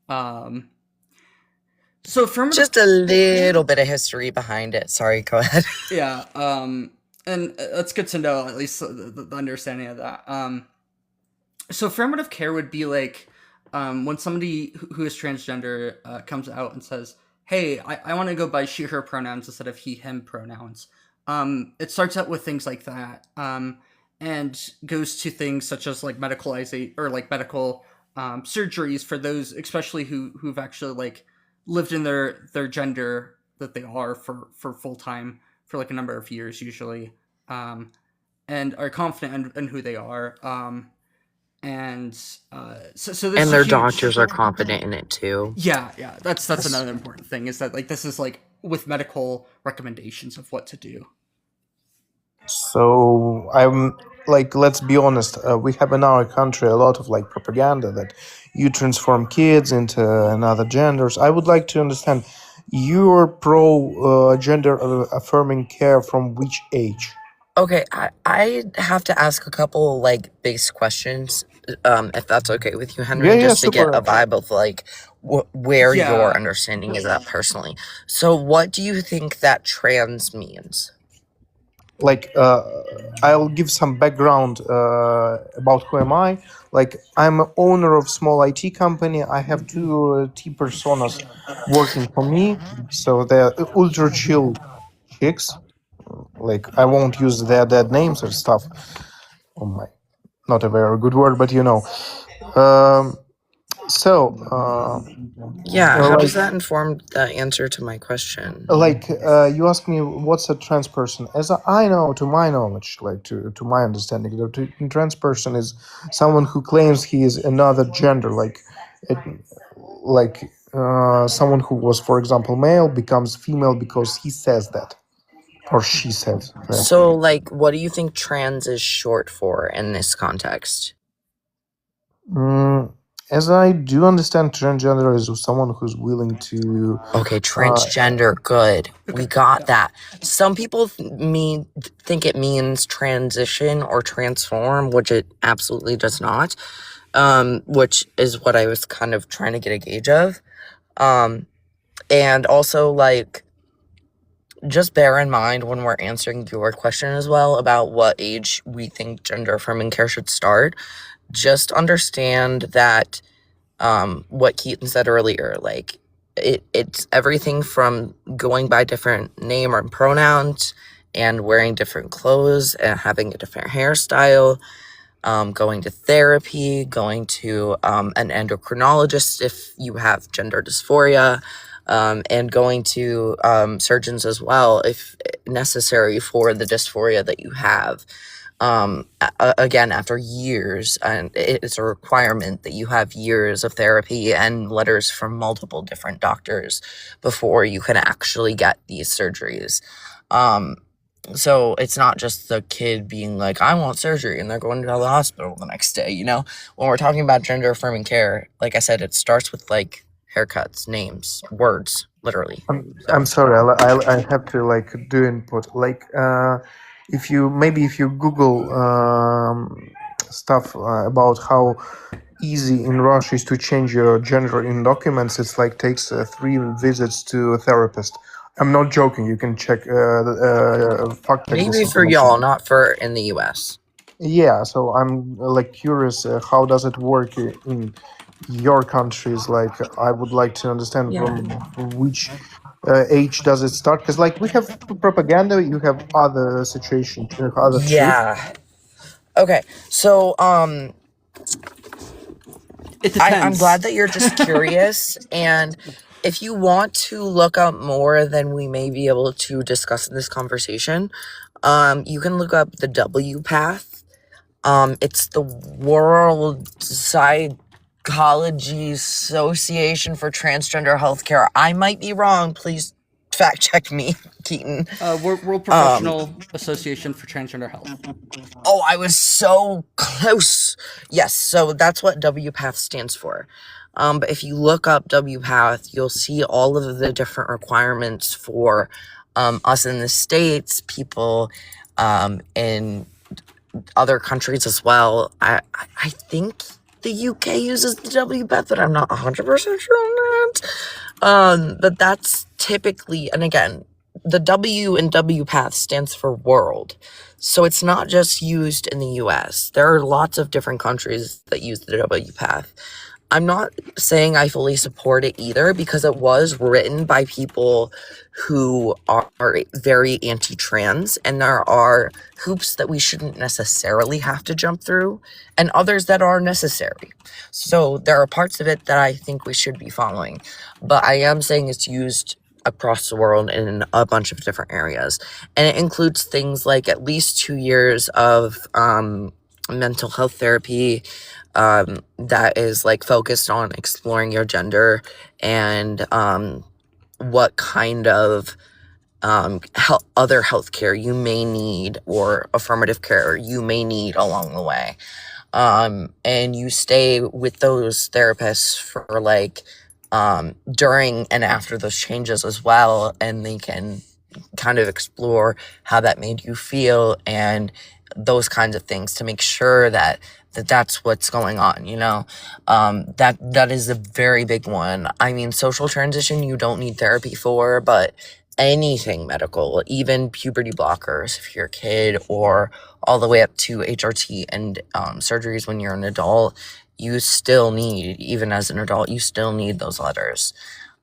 So affirmative... Just a little bit of history behind it. Sorry, go ahead. Yeah, and that's good to know, at least the understanding of that. So affirmative care would be like, when somebody who is transgender comes out and says, hey, I want to go by she, her pronouns instead of he, him pronouns. It starts out with things like that, and goes to things such as like medicalization or like medical surgeries for those, especially who've actually like lived in their gender that they are for full time for like a number of years usually, and are confident in who they are. And so this And is their huge. doctors are confident in it too. Yeah, that's another important thing, is that like this is like with medical recommendations of what to do. So I'm like, let's be honest. We have in our country a lot of like propaganda that you transform kids into another genders. I would like to understand, you're pro gender affirming care from which age? Okay, I have to ask a couple like base questions, if that's okay with you, Henry, Yeah, just to get super. a vibe of like where Yeah. your understanding is at personally. So, what do you think that trans means? Like, I'll give some background about who am I. Like, I'm an owner of small IT company. I have two T personas working for me. So they're ultra chill chicks. Like, I won't use their dead names or stuff. Oh my, not a very good word, but you know. So, Yeah, well, how like, does that inform the answer to my question? like you asked me what's a trans person. As I know, to my knowledge, like to my understanding, the trans person is someone who claims he is another gender, like it, like someone who was, for example, male becomes female because he says that, or she says that. So, like, what do you think trans is short for in this context? As I do understand, transgender is someone who's willing to. Okay, transgender, good. We got that. Some people think it means transition or transform, which it absolutely does not. Which is what I was kind of trying to get a gauge of. And also, like, just bear in mind when we're answering your question as well about what age we think gender affirming care should start. Just understand that what Keaton said earlier, like it's everything from going by different name or pronouns and wearing different clothes and having a different hairstyle, going to therapy, going to an endocrinologist if you have gender dysphoria, and going to surgeons as well if necessary for the dysphoria that you have. Again, after years, and it's a requirement that you have years of therapy and letters from multiple different doctors before you can actually get these surgeries. So it's not just the kid being like, I want surgery, and they're going to the hospital the next day, you know? When we're talking about gender affirming care, like I said, it starts with like haircuts, names, words, literally. I'm sorry. I have to like do input. Like, if you Google stuff about how easy in Russia is to change your gender in documents, it's like takes 3 visits to a therapist. I'm not joking. You can check fact check this Maybe for information. y'all, not for in the US. Yeah, so I'm like curious, how does it work in your countries? Like, I would like to understand from which age does it start? Because like we have propaganda, you have other situation, other truth. Yeah. Okay. So It depends. I'm glad that you're just curious, and if you want to look up more than we may be able to discuss in this conversation, you can look up the W Path. It's the World Psychology Association for Transgender Healthcare. I might be wrong. Please fact check me, Keaton. World Professional Association for Transgender Health. Oh, I was so close. Yes, so that's what WPATH stands for. But if you look up WPATH, you'll see all of the different requirements for us in the States, people in other countries as well. I think the UK uses the WPATH, but I'm not 100% sure on that. But that's typically, and again, the W in WPATH stands for world. So it's not just used in the US. There are lots of different countries that use the WPATH. I'm not saying I fully support it either, because it was written by people who are very anti-trans, and there are hoops that we shouldn't necessarily have to jump through, and others that are necessary. So there are parts of it that I think we should be following, but I am saying it's used across the world in a bunch of different areas, and it includes things like at least 2 years of mental health therapy that is like focused on exploring your gender and what kind of other healthcare you may need, or affirmative care you may need along the way. And you stay with those therapists for like during and after those changes as well, and they can kind of explore how that made you feel and those kinds of things to make sure that that's what's going on, you know. That is a very big one. I mean, social transition you don't need therapy for, but anything medical, even puberty blockers if you're a kid, or all the way up to HRT and surgeries when you're an adult, you still need, even as an adult, you still need those letters.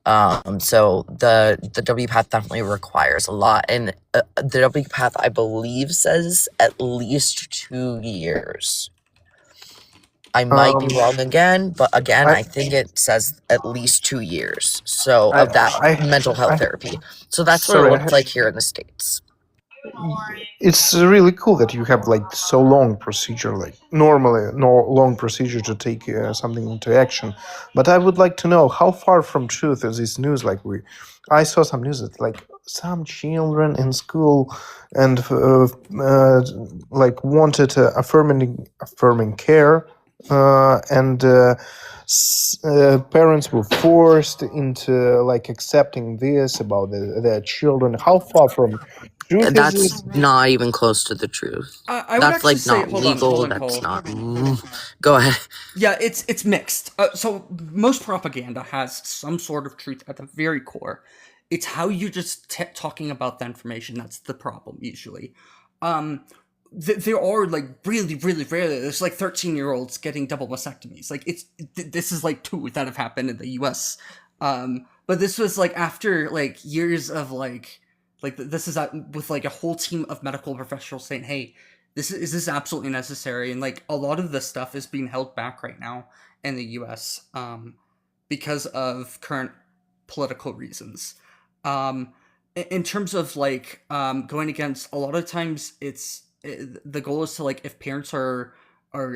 So the WPATH definitely requires a lot, and the WPATH I believe says at least 2 years. I might be wrong again, but again, I think it says at least 2 years. So of that mental health therapy. So that's what it looks like here in the States. It's really cool that you have like so long procedure, like normally no long procedure to take something into action. But I would like to know how far from truth is this news. Like I saw some news that like some children in school and like wanted affirming care, and parents were forced into like accepting this about their children. How far from truth is That's this? not even close to the truth. I would That's actually like say, not hold on, legal. hold on, That's Cole. not. Go ahead. Yeah, it's mixed. So most propaganda has some sort of truth at the very core. It's how you just talking about the information that's the problem usually. There are like really rarely. There's like 13-year-olds getting double mastectomies. Like this is like 2 that have happened in the U.S. But this was like after like years of like this is with like a whole team of medical professionals saying, hey, this is absolutely necessary, and like a lot of this stuff is being held back right now in the U.S. Because of current political reasons. In terms of like going against, a lot of times the goal is to like, if parents are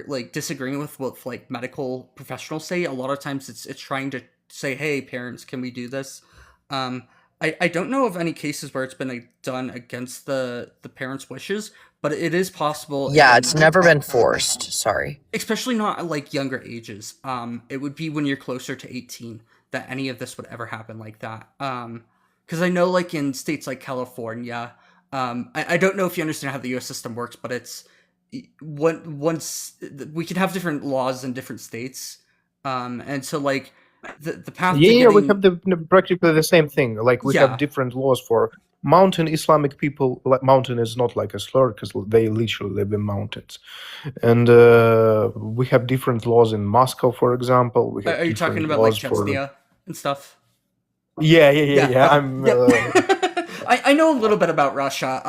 like disagreeing with what like medical professionals say, a lot of times it's trying to say, hey parents, can we do this? I don't know of any cases where it's been like done against the parents' wishes, but it is possible. Yeah, it's never been forced. Sorry. Especially not at like younger ages. It would be when you're closer to 18 that any of this would ever happen like that. Because I know, like, in states like California, I don't know if you understand how the U.S. system works, but it's once we can have different laws in different states, and so like the path Yeah, to yeah, we getting have practically the same thing. Like we Yeah. have different laws for mountain Islamic people. Like mountain is not like a slur because they literally live in mountains, and we have different laws in Moscow, for example. We have are you talking different about like laws for. Chechnya and stuff? Yeah, yeah, yeah, yeah. Okay. I'm. Yep. I know a little bit about Russia.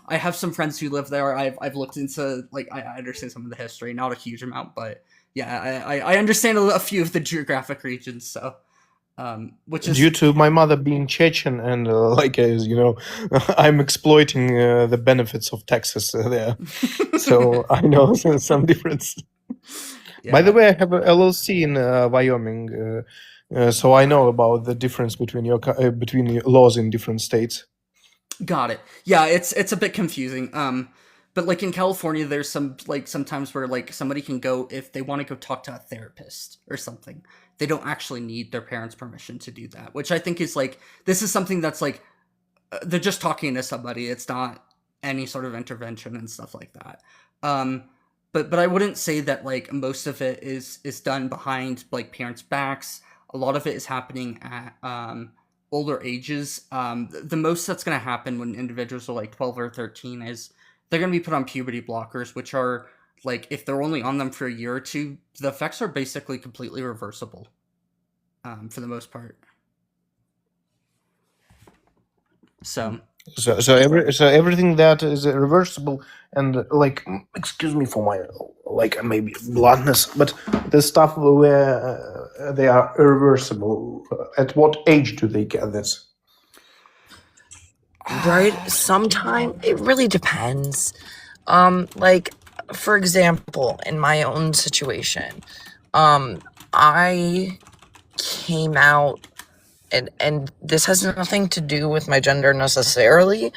I have some friends who live there. I've looked into, like, I understand some of the history, not a huge amount, but yeah, I understand a few of the geographic regions. So, which is Due to my mother being Chechen and like as you know, I'm exploiting the benefits of Texas there, so I know some difference. By the Yeah. way, I have a LLC in Wyoming, so I know about the difference between between the laws in different states. Got it. Yeah, it's a bit confusing. But like in California, there's sometimes where like somebody can go if they want to go talk to a therapist or something. They don't actually need their parents' permission to do that, which I think is like this is something that's like they're just talking to somebody. It's not any sort of intervention and stuff like that. But I wouldn't say that like most of it is done behind like parents' backs. A lot of it is happening at older ages. The most that's going to happen when individuals are like 12 or 13 is they're going to be put on puberty blockers, which are like if they're only on them for a year or two, the effects are basically completely reversible for the most part. So So everything that is reversible and like excuse me for my like maybe bluntness, but the stuff where they are irreversible. At what age do they get this? Right? Sometime it really depends. Like for example, in my own situation, I came out and this has nothing to do with my gender necessarily,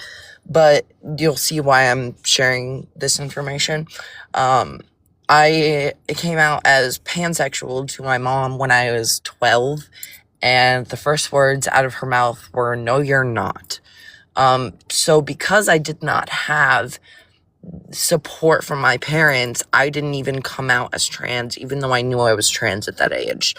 but you'll see why I'm sharing this information. I came out as pansexual to my mom when I was 12, and the first words out of her mouth were, "No, you're not." So because I did not have support from my parents, I didn't even come out as trans, even though I knew I was trans at that age.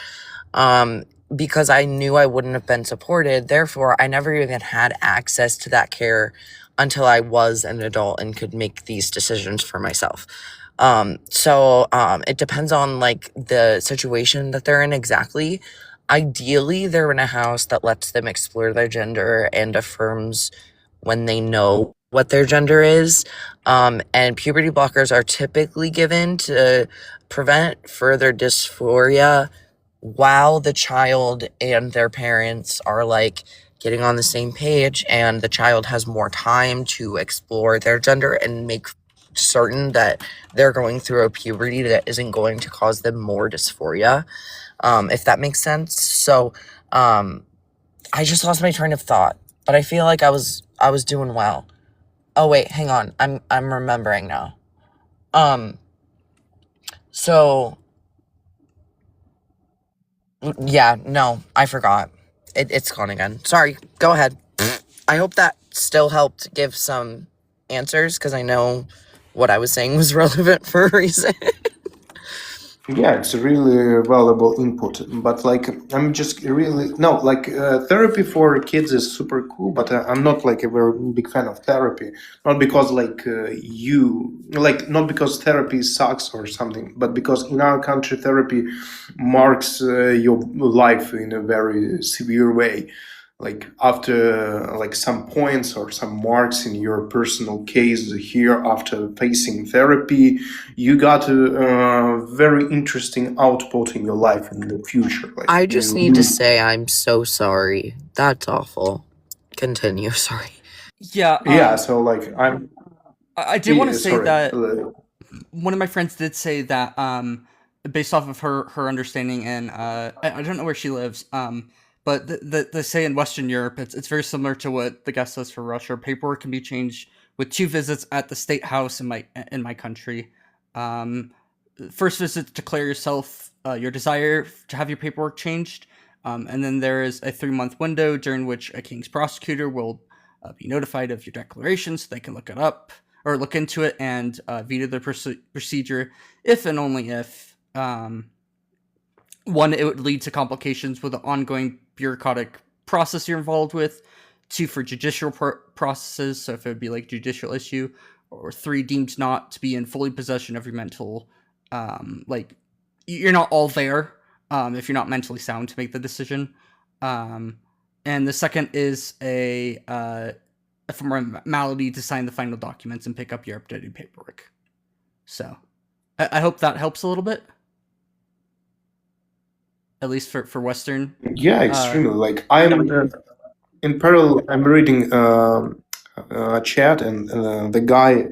Because I knew I wouldn't have been supported. Therefore, I never even had access to that care until I was an adult and could make these decisions for myself. So it depends on like the situation that they're in exactly. Ideally, they're in a house that lets them explore their gender and affirms when they know what their gender is. And puberty blockers are typically given to prevent further dysphoria while the child and their parents are like getting on the same page and the child has more time to explore their gender and make certain that they're going through a puberty that isn't going to cause them more dysphoria, if that makes sense. So I just lost my train of thought, but I feel like I was doing well. Oh wait, hang on, I'm remembering now. So yeah, no, I forgot. It's gone again. Sorry, go ahead. I hope that still helped give some answers because I know what I was saying was relevant for a reason. Yeah, it's a really valuable input. But like, I'm just really no like therapy for kids is super cool. But I'm not like a very big fan of therapy. Not because like not because therapy sucks or something, but because in our country therapy marks your life in a very severe way. Like after like some points or some marks in your personal case here after facing therapy, you got a very interesting output in your life in the future. Like I just need to say I'm so sorry. That's awful. Continue, sorry. yeah, yeah. So like I did want to say sorry. that one of my friends did say that based off of her understanding, and I don't know where she lives, but the say in Western Europe it's very similar to what the guest says for Russia. Paperwork can be changed with 2 visits at the state house in my country. First visit, declare yourself your desire to have your paperwork changed. And then there is a 3-month window during which a king's prosecutor will be notified of your declaration so they can look it up or look into it and veto the procedure if and only if, one, it would lead to complications with the ongoing bureaucratic process you're involved with, 2, for judicial processes, so if it would be like judicial issue, or 3, deemed not to be in fully possession of your mental, like, you're not all there if you're not mentally sound to make the decision. And the second is a formality to sign the final documents and pick up your updated paperwork. So I hope that helps a little bit, at least for Western. Yeah, extremely. Like I'm in parallel, I'm reading chat, and the guy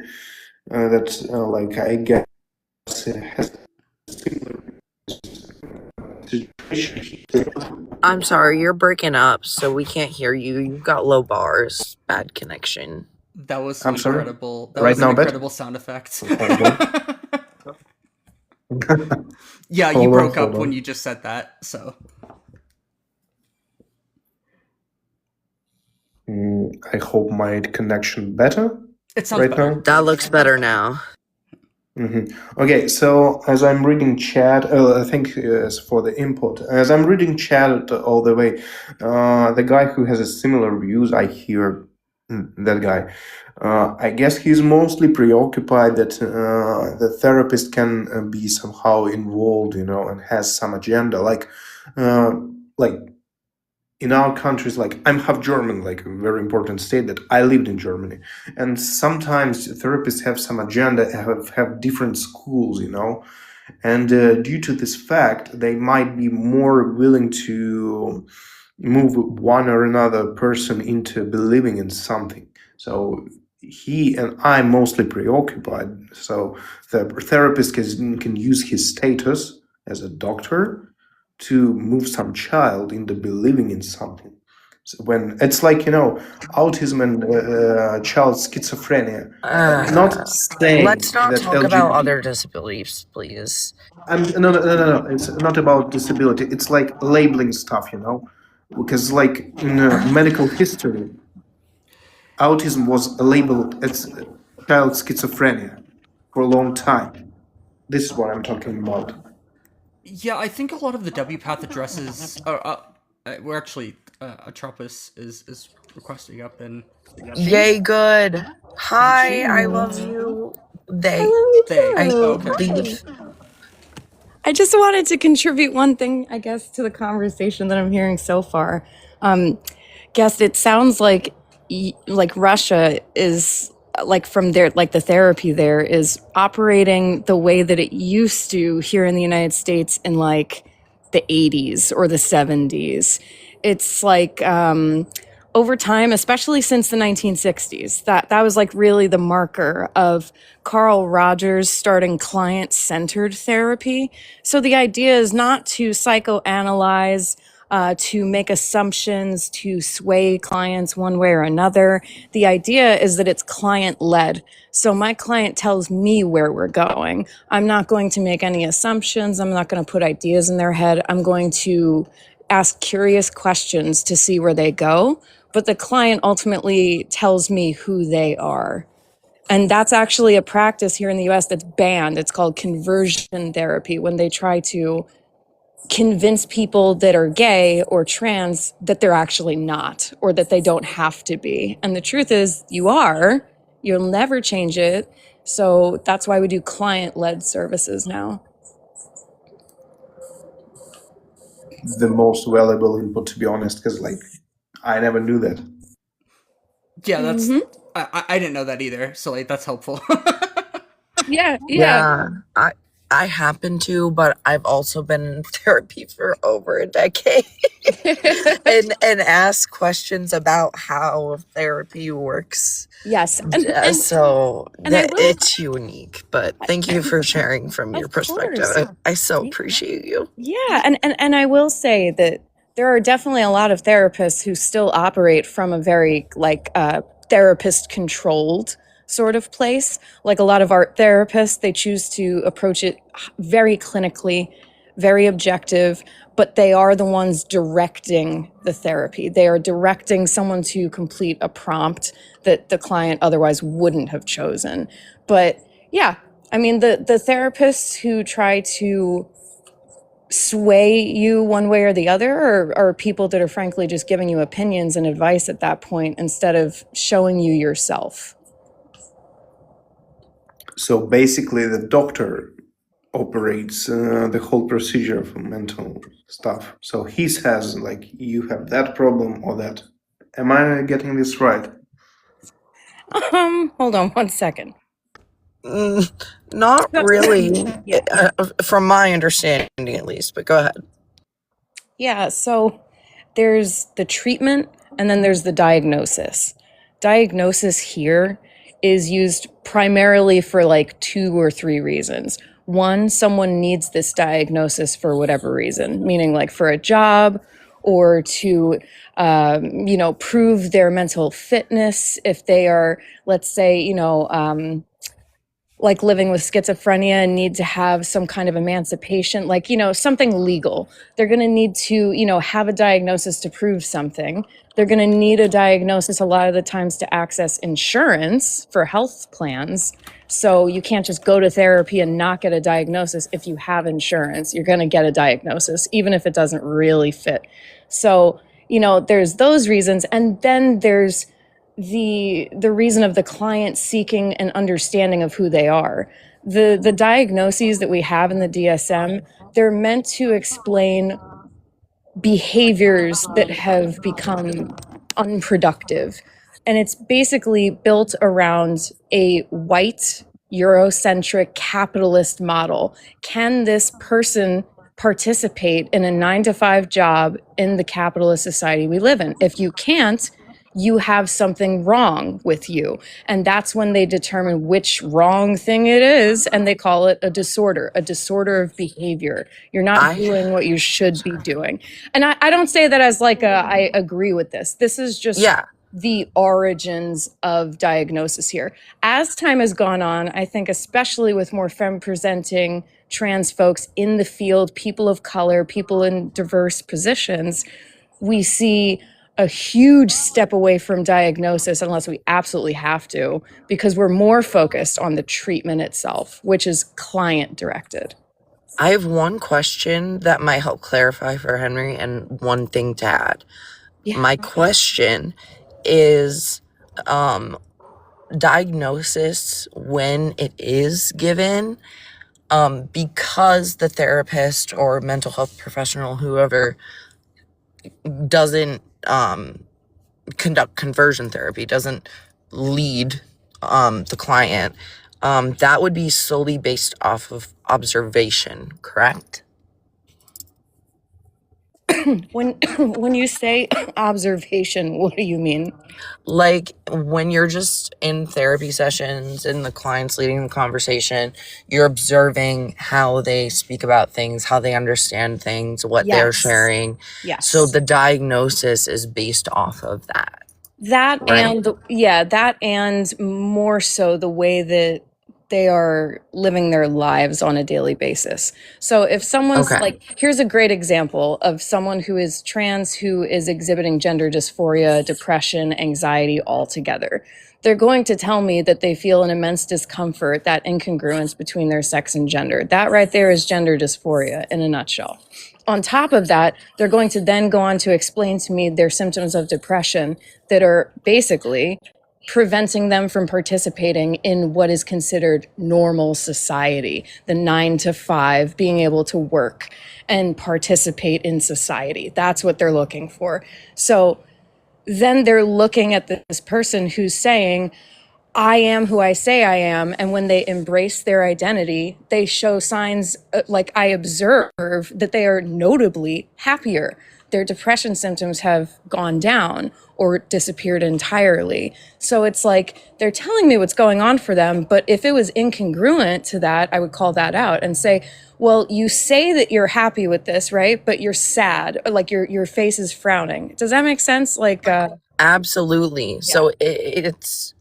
that like I guess has similar situation. I'm sorry, you're breaking up, so we can't hear you. You've got low bars, bad connection. That was I'm sorry? incredible. That Right was now, an bet? incredible sound effect. Hold Yeah, you on, broke up hold when on. you just said that. So I hope my connection better it sounds right better. now. That looks better now. Okay, so as I'm reading chat, I think as for the input, as I'm reading chat all the way, the guy who has a similar views, I hear that guy. I guess he's mostly preoccupied that the therapist can be somehow involved, and has some agenda. Like in our countries, like I'm half German, like a very important state that I lived in Germany, and sometimes therapists have some agenda, have different schools, and due to this fact, they might be more willing to move one or another person into believing in something. So he and I mostly preoccupied. So the therapist can use his status as a doctor to move some child into believing in something. So when it's like autism and child schizophrenia, not saying Let's not that talk about LGBT other disbeliefs, please. no. It's not about disability. It's like labeling stuff, because like in medical history, autism was labeled as child schizophrenia for a long time. This is what I'm talking about. Yeah, I think a lot of the WPATH addresses. We're actually Atropos is requesting up and Yay, good. Hi, I love you. They. I okay. leave. I just wanted to contribute one thing, I guess, to the conversation that I'm hearing so far. Guest, it sounds like Russia is like from there, like the therapy there is operating the way that it used to here in the United States in like the 80s or the 70s. It's like over time, especially since the 1960s, that was like really the marker of Carl Rogers starting client-centered therapy. So the idea is not to psychoanalyze, to make assumptions, to sway clients one way or another. The idea is that it's client-led. So my client tells me where we're going. I'm not going to make any assumptions. I'm not going to put ideas in their head. I'm going to ask curious questions to see where they go. But the client ultimately tells me who they are. And that's actually a practice here in the US that's banned. It's called conversion therapy, when they try to convince people that are gay or trans that they're actually not, or that they don't have to be. And the truth is, you are. You'll never change it. So that's why we do client-led services now. The most valuable input, to be honest, because like I never knew that. Yeah, that's. I didn't know that either. So like that's helpful. Yeah. I happen to, but I've also been in therapy for over a decade and ask questions about how therapy works. Yes. So and I will- it's unique, but thank you for sharing from your Of course. perspective. I so appreciate you. Yeah, and I will say that there are definitely a lot of therapists who still operate from a very therapist controlled sort of place. Like a lot of art therapists, they choose to approach it very clinically, very objective, but they are the ones directing the therapy. They are directing someone to complete a prompt that the client otherwise wouldn't have chosen. But yeah, I mean, the therapists who try to sway you one way or the other are people that are frankly just giving you opinions and advice at that point instead of showing you yourself. So basically, the doctor operates the whole procedure for mental stuff. So he says, like, you have that problem or that. Am I getting this right? Hold on one second. Not really, Yeah. from my understanding at least, but go ahead. Yeah, so there's the treatment and then there's the diagnosis. Diagnosis here is used primarily for like 2 or 3 reasons. One, someone needs this diagnosis for whatever reason, meaning like for a job or to, prove their mental fitness. If they are, let's say, like living with schizophrenia and need to have some kind of emancipation, like, something legal. They're going to need to, have a diagnosis to prove something. They're going to need a diagnosis a lot of the times to access insurance for health plans. So you can't just go to therapy and not get a diagnosis. If you have insurance, you're going to get a diagnosis, even if it doesn't really fit. So, there's those reasons. And then there's the reason of the client seeking an understanding of who they are. The diagnoses that we have in the DSM, they're meant to explain behaviors that have become unproductive. And it's basically built around a white, Eurocentric capitalist model. Can this person participate in a 9-to-5 job in the capitalist society we live in? If you can't, you have something wrong with you. And that's when they determine which wrong thing it is, and they call it a disorder of behavior. You're not doing what you should be doing. And I don't say that as like I agree with this. This is just the origins of diagnosis here. As time has gone on, I think especially with more femme-presenting trans folks in the field, people of color, people in diverse positions, we see a huge step away from diagnosis unless we absolutely have to, because we're more focused on the treatment itself, which is client directed. I have one question that might help clarify for Henry and one thing to add. Yeah. My question is diagnosis when it is given, because the therapist or mental health professional, whoever, doesn't conduct conversion therapy, doesn't lead the client, that would be solely based off of observation, correct? When you say observation, what do you mean? Like when you're just in therapy sessions and the client's leading the conversation, you're observing how they speak about things, how they understand things, what they're Yes. sharing. Yes. So the diagnosis is based off of that. That Right. that and more so the way that they are living their lives on a daily basis. So if someone's Okay. like, here's a great example of someone who is trans, who is exhibiting gender dysphoria, depression, anxiety all together. They're going to tell me that they feel an immense discomfort, that incongruence between their sex and gender. That right there is gender dysphoria in a nutshell. On top of that, they're going to then go on to explain to me their symptoms of depression that are basically preventing them from participating in what is considered normal society, the 9-to-5, being able to work and participate in society. That's what they're looking for. So then they're looking at this person who's saying, I am who I say I am. And when they embrace their identity, they show signs, like I observe, that they are notably happier. Their depression symptoms have gone down or disappeared entirely. So it's like they're telling me what's going on for them. But if it was incongruent to that, I would call that out and say, well, you say that you're happy with this, right? But you're sad, or like your face is frowning. Does that make sense? Like, Absolutely. So it's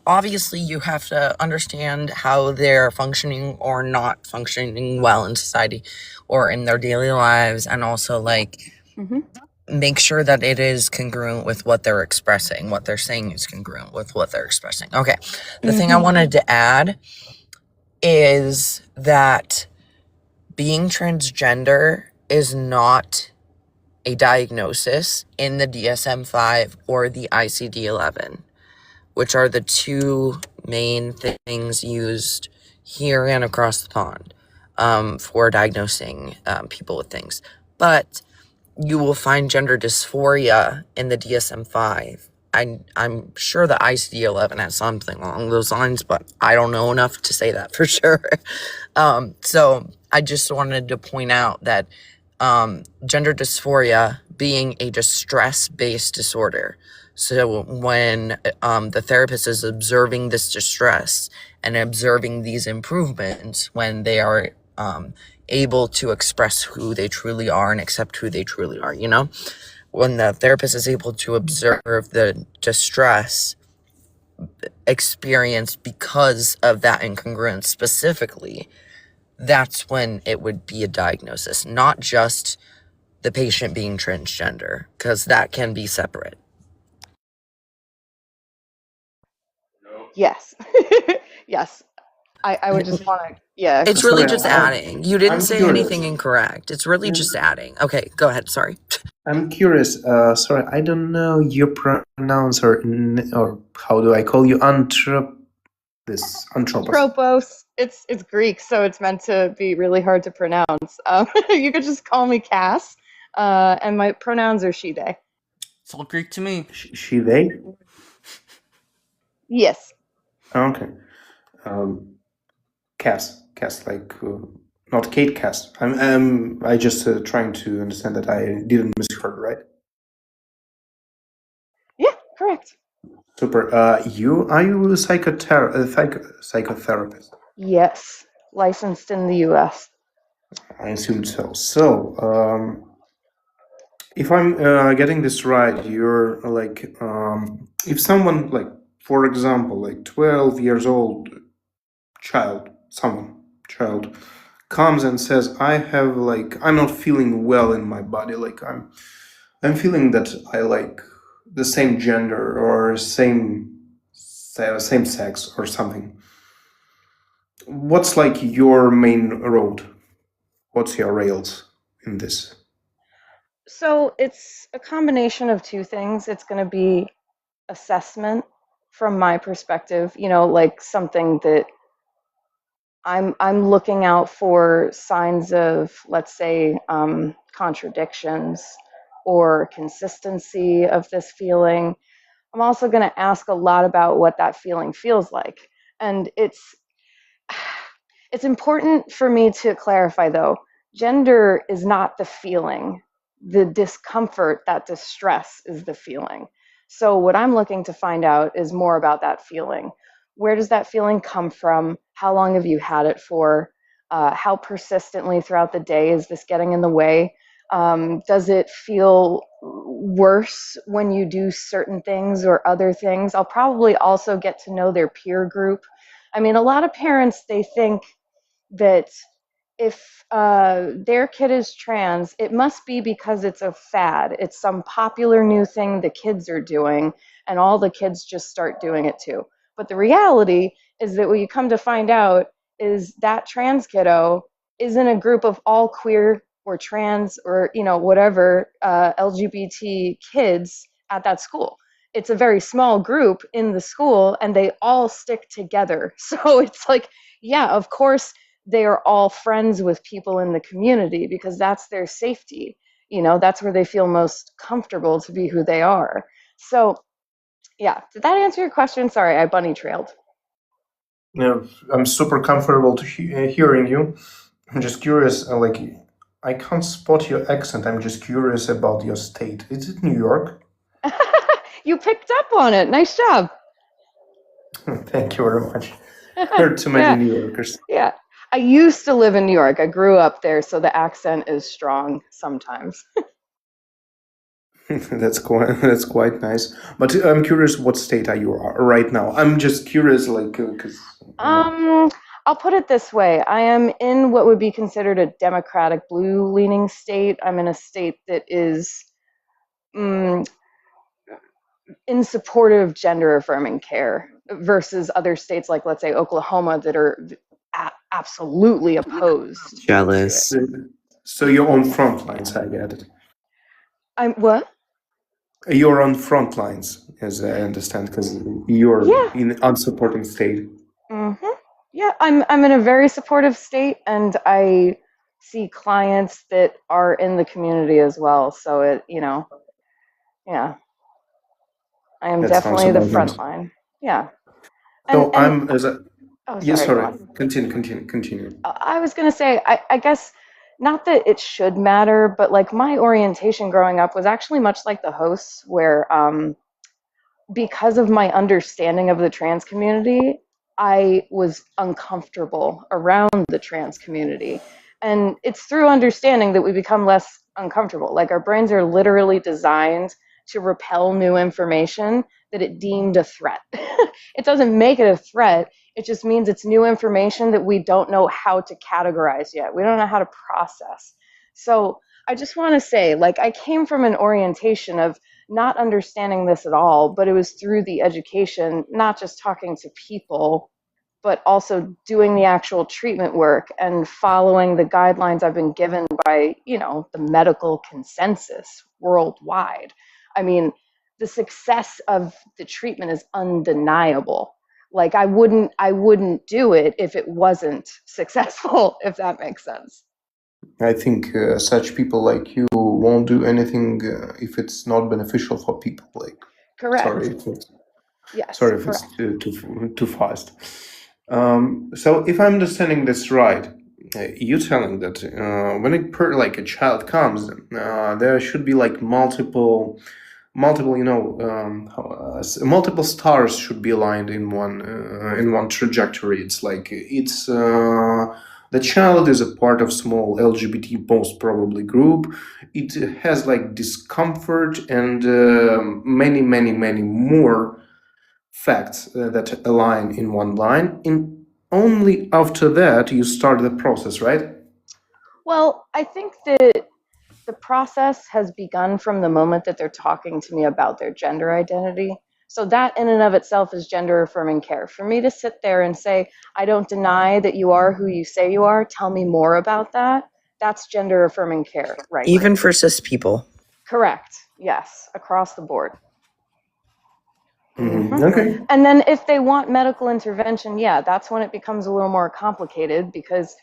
obviously you have to understand how they're functioning or not functioning well in society or in their daily lives, and also like Hmm. make sure that it is congruent with what they're expressing. What they're saying is congruent with what they're expressing. Okay. The thing I wanted to add is that being transgender is not a diagnosis in the DSM-5 or the ICD-11, which are the two main things used here and across the pond for diagnosing people with things. But you will find gender dysphoria in the DSM-5. I'm sure the ICD-11 has something along those lines, but I don't know enough to say that for sure. So I just wanted to point out that gender dysphoria being a distress-based disorder. So when the therapist is observing this distress and observing these improvements, when they are able to express who they truly are and accept who they truly are, you know? When the therapist is able to observe the distress experience because of that incongruence specifically, that's when it would be a diagnosis, not just the patient being transgender, because that can be separate. Yes. Yes. I would just want to, yeah. It's really Sorry, just adding. You didn't I'm say curious. anything incorrect. It's really Yeah. just adding. Okay, go ahead. Sorry. I'm curious. Sorry, I don't know your pronounce or how do I call you? Anthropos. Tropos. It's Greek, so it's meant to be really hard to pronounce. You could just call me Cass, and my pronouns are she, they. It's all Greek to me. She, they? Yes. Okay. Cass, like not Kate Cass. I just trying to understand that I didn't misheard, right? Yeah, correct. Super. Are you a psychotherapist? Yes. Licensed in the US. I assume so. So, if I'm getting this right, you're like, if someone like, for example, like 12 years old child comes and says, I'm not feeling well in my body, like I'm feeling that I like the same gender or same sex or something. What's like your main road? What's your rails in this? So it's a combination of two things. It's going to be assessment from my perspective, like something that I'm looking out for signs of, let's say, contradictions or consistency of this feeling. I'm also going to ask a lot about what that feeling feels like. And it's important for me to clarify, though, gender is not the feeling. The discomfort, that distress is the feeling. So what I'm looking to find out is more about that feeling. Where does that feeling come from? How long have you had it for? How persistently throughout the day is this getting in the way? Does it feel worse when you do certain things or other things? I'll probably also get to know their peer group. I mean, a lot of parents, they think that if their kid is trans, it must be because it's a fad. It's some popular new thing the kids are doing, and all the kids just start doing it too. But the reality is that what you come to find out is that trans kiddo is in a group of all queer or trans or whatever LGBT kids at that school. It's a very small group in the school, and they all stick together. So it's like, yeah, of course they are all friends with people in the community because that's their safety. That's where they feel most comfortable to be who they are. So, yeah, did that answer your question? Sorry, I bunny trailed. No, I'm super comfortable to hearing you. I'm just curious, I can't spot your accent. I'm just curious about your state. Is it New York? You picked up on it. Nice job. Thank you very much. Heard too many Yeah. New Yorkers. Yeah. I used to live in New York. I grew up there, so the accent is strong sometimes. That's quite nice. But I'm curious, what state are you right now? I'm just curious, like, because Um, I'll put it this way. I am in what would be considered a Democratic blue leaning state. I'm in a state that is mm, in support of gender affirming care versus other states like, let's say, Oklahoma that are absolutely opposed to it. Jealous. so you're on front lines. I get it. I'm what? You're on front lines, as I understand, because you're Yeah. in unsupporting state. Yeah, I'm in a very supportive state, and I see clients that are in the community as well. So yeah, I am That sounds definitely the about front right. line. Yeah, So and I'm as a oh, yes, sorry, go sorry. on. Continue. I was gonna say, I guess not that it should matter, but like my orientation growing up was actually much like the hosts, where because of my understanding of the trans community, I was uncomfortable around the trans community. And it's through understanding that we become less uncomfortable. Like our brains are literally designed to repel new information that it deemed a threat. It doesn't make it a threat, it just means it's new information that we don't know how to categorize yet. We don't know how to process. So I just want to say, like, I came from an orientation of not understanding this at all, but it was through the education, not just talking to people, but also doing the actual treatment work and following the guidelines I've been given by, the medical consensus worldwide. I mean, the success of the treatment is undeniable. Like I wouldn't do it if it wasn't successful, if that makes sense. I think such people like you won't do anything if it's not beneficial for people. Like, Correct. Yes, sorry if correct. it's too fast. So if I'm understanding this right, you're telling that when like a child comes, there should be like multiple, multiple stars should be aligned in one trajectory. It's like the child is a part of small LGBT most probably group. It has like discomfort and many more facts that align in one line. In only after that you start the process, right? Well, I think that the process has begun from the moment that they're talking to me about their gender identity. So that in and of itself is gender affirming care. For me to sit there and say, I don't deny that you are who you say you are, tell me more about that. That's gender affirming care, right? Even for cis people. Correct. Yes, across the board. Okay. And then if they want medical intervention, yeah, that's when it becomes a little more complicated because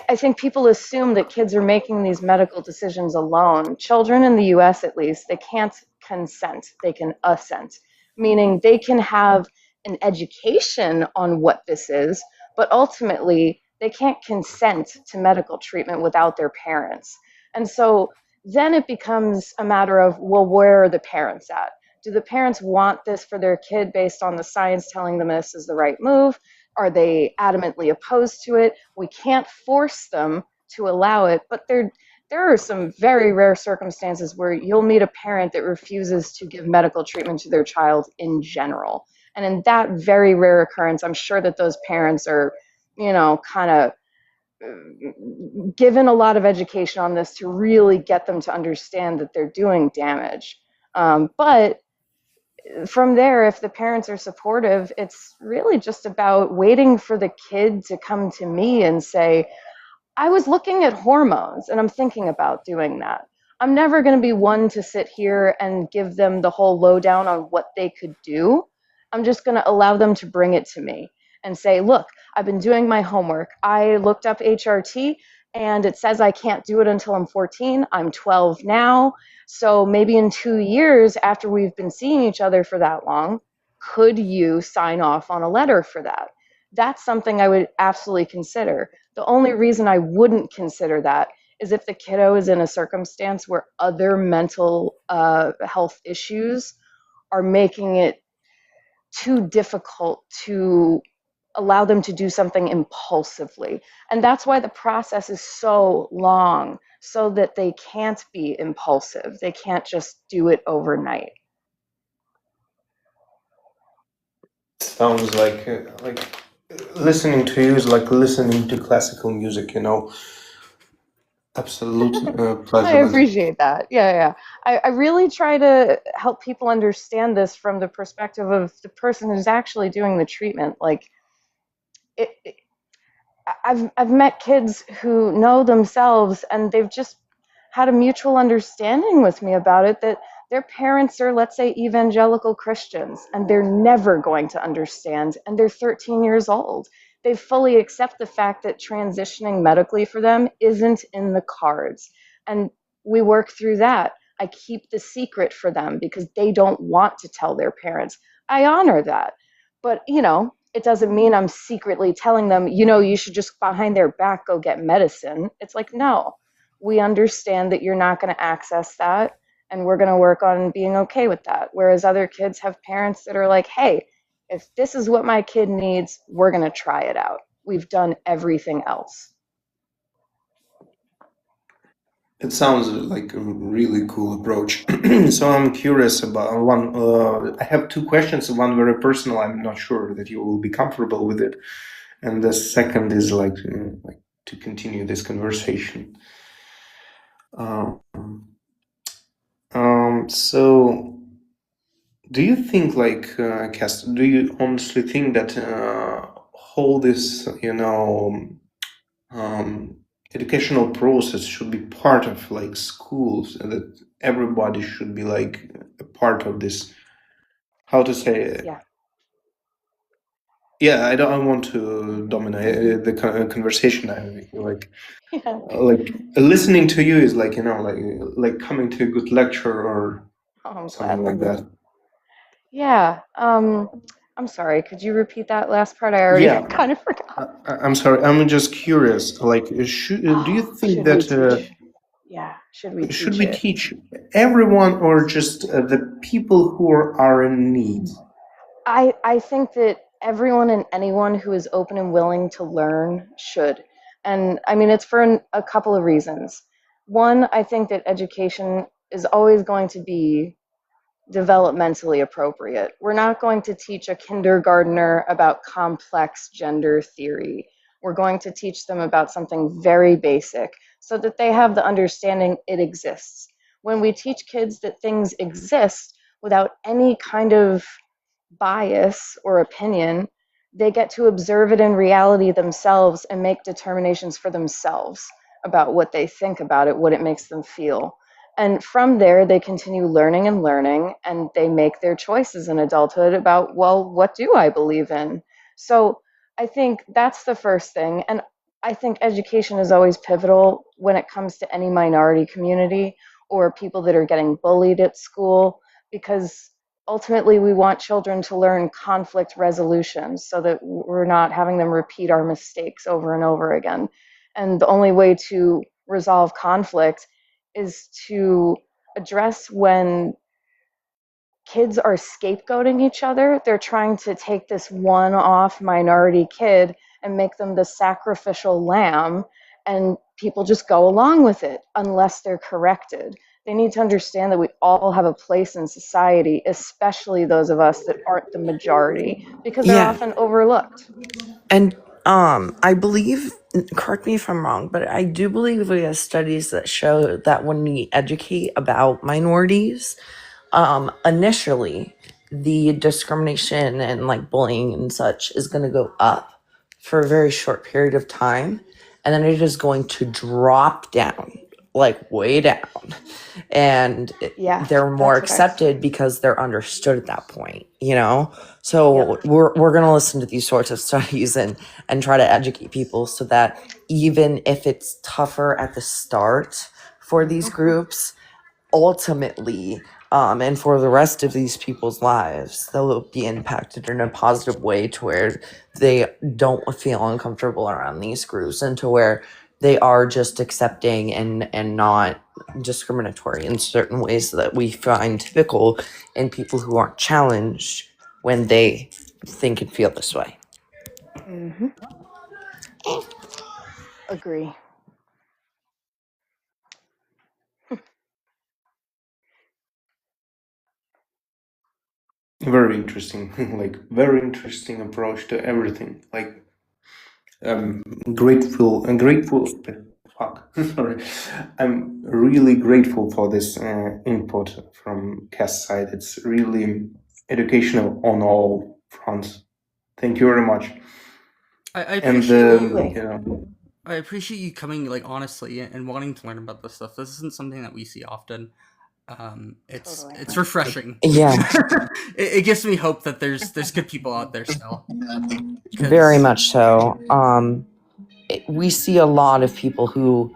I think people assume that kids are making these medical decisions alone. Children in the US, at least, they can't consent, they can assent, meaning they can have an education on what this is, but ultimately they can't consent to medical treatment without their parents. And so then it becomes a matter of, well, where are the parents at? Do the parents want this for their kid based on the science telling them this is the right move? Are they adamantly opposed to it? We can't force them to allow it, but there are some very rare circumstances where you'll meet a parent that refuses to give medical treatment to their child in general. And in that very rare occurrence, I'm sure that those parents are, kind of given a lot of education on this to really get them to understand that they're doing damage. But from there, if the parents are supportive, it's really just about waiting for the kid to come to me and say, I was looking at hormones and I'm thinking about doing that. I'm never going to be one to sit here and give them the whole lowdown on what they could do. I'm just going to allow them to bring it to me and say, look, I've been doing my homework. I looked up HRT and it says I can't do it until I'm 14. I'm 12 now. So maybe in 2 years after we've been seeing each other for that long, could you sign off on a letter for that? That's something I would absolutely consider. The only reason I wouldn't consider that is if the kiddo is in a circumstance where other mental health issues are making it too difficult to allow them to do something impulsively. And that's why the process is so long, so that they can't be impulsive. They can't just do it overnight. Sounds like listening to you is like listening to classical music, you know. Absolute I pleasure. appreciate that. Yeah. I really try to help people understand this from the perspective of the person who's actually doing the treatment. Like, I've met kids who know themselves and they've just had a mutual understanding with me about it, that their parents are, let's say, evangelical Christians, and they're never going to understand, and they're 13 years old. They fully accept the fact that transitioning medically for them isn't in the cards. And we work through that. I keep the secret for them because they don't want to tell their parents. I honor that. But, it doesn't mean I'm secretly telling them, you should just behind their back go get medicine. It's like, no, we understand that you're not going to access that, and we're going to work on being okay with that. Whereas other kids have parents that are like, hey, if this is what my kid needs, we're going to try it out. We've done everything else. It sounds like a really cool approach. So I'm curious about one. I have two questions. One very personal. I'm not sure that you will be comfortable with it, and the second is like to continue this conversation. So, do you think, Cass, do you honestly think that whole this, educational process should be part of schools, and that everybody should be like a part of this? How to say it? Yeah. Yeah, I don't want to dominate the conversation. Like listening to you is like coming to a good lecture or I'm something glad. like that. Yeah. I'm sorry. Could you repeat that last part? I already Yeah. kind of forgot. I'm sorry. I'm just curious. Do you think Should that we teach? Yeah. Should we should teach we it? teach everyone or just the people who are in need? I think that everyone and anyone who is open and willing to learn should. And I mean, it's for a couple of reasons. One, I think that education is always going to be developmentally appropriate. We're not going to teach a kindergartner about complex gender theory. We're going to teach them about something very basic so that they have the understanding it exists. When we teach kids that things exist without any kind of bias or opinion, they get to observe it in reality themselves and make determinations for themselves about what they think about it, what it makes them feel. And from there, they continue learning and learning, and they make their choices in adulthood about, well, what do I believe in? So I think that's the first thing. And I think education is always pivotal when it comes to any minority community or people that are getting bullied at school, because ultimately we want children to learn conflict resolution so that we're not having them repeat our mistakes over and over again. And the only way to resolve conflict is to address when kids are scapegoating each other. They're trying to take this one-off minority kid and make them the sacrificial lamb, and people just go along with it unless they're corrected. They need to understand that we all have a place in society, especially those of us that aren't the majority, because they're Yeah. often overlooked. And I believe, correct me if I'm wrong, but I do believe we have studies that show that when we educate about minorities, initially the discrimination and like bullying and such is going to go up for a very short period of time, and then it is going to drop down, like way down, and Yeah, they're more that's what I've accepted because they're understood at that point, so Yep. we're going to listen to these sorts of studies and try to educate people so that even if it's tougher at the start for these groups, ultimately, and for the rest of these people's lives, they'll be impacted in a positive way to where they don't feel uncomfortable around these groups, and to where they are just accepting and not discriminatory in certain ways that we find typical in people who aren't challenged when they think and feel this way. Hmm. Agree. Very interesting, like very interesting approach to everything. Like grateful. Fuck, sorry. I'm really grateful for this input from Cass side. It's really educational on all fronts. Thank you very much. I And appreciate Absolutely. I appreciate you coming like honestly and wanting to learn about this stuff. This isn't something that we see often. It's Totally. it's refreshing. Yeah, It gives me hope that there's good people out there still. very 'Cause- much so. We see a lot of people who,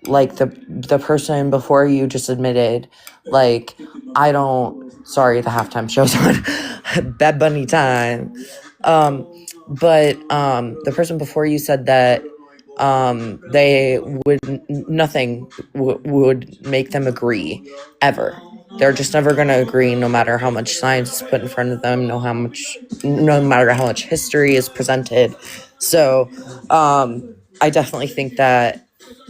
like the person before you just admitted, like, I don't. Sorry, the halftime show's on. Bad Bunny time. But the person before you said that they would nothing would make them agree ever. They're just never going to agree, no matter how much science is put in front of them, no matter how much history is presented. So I definitely think that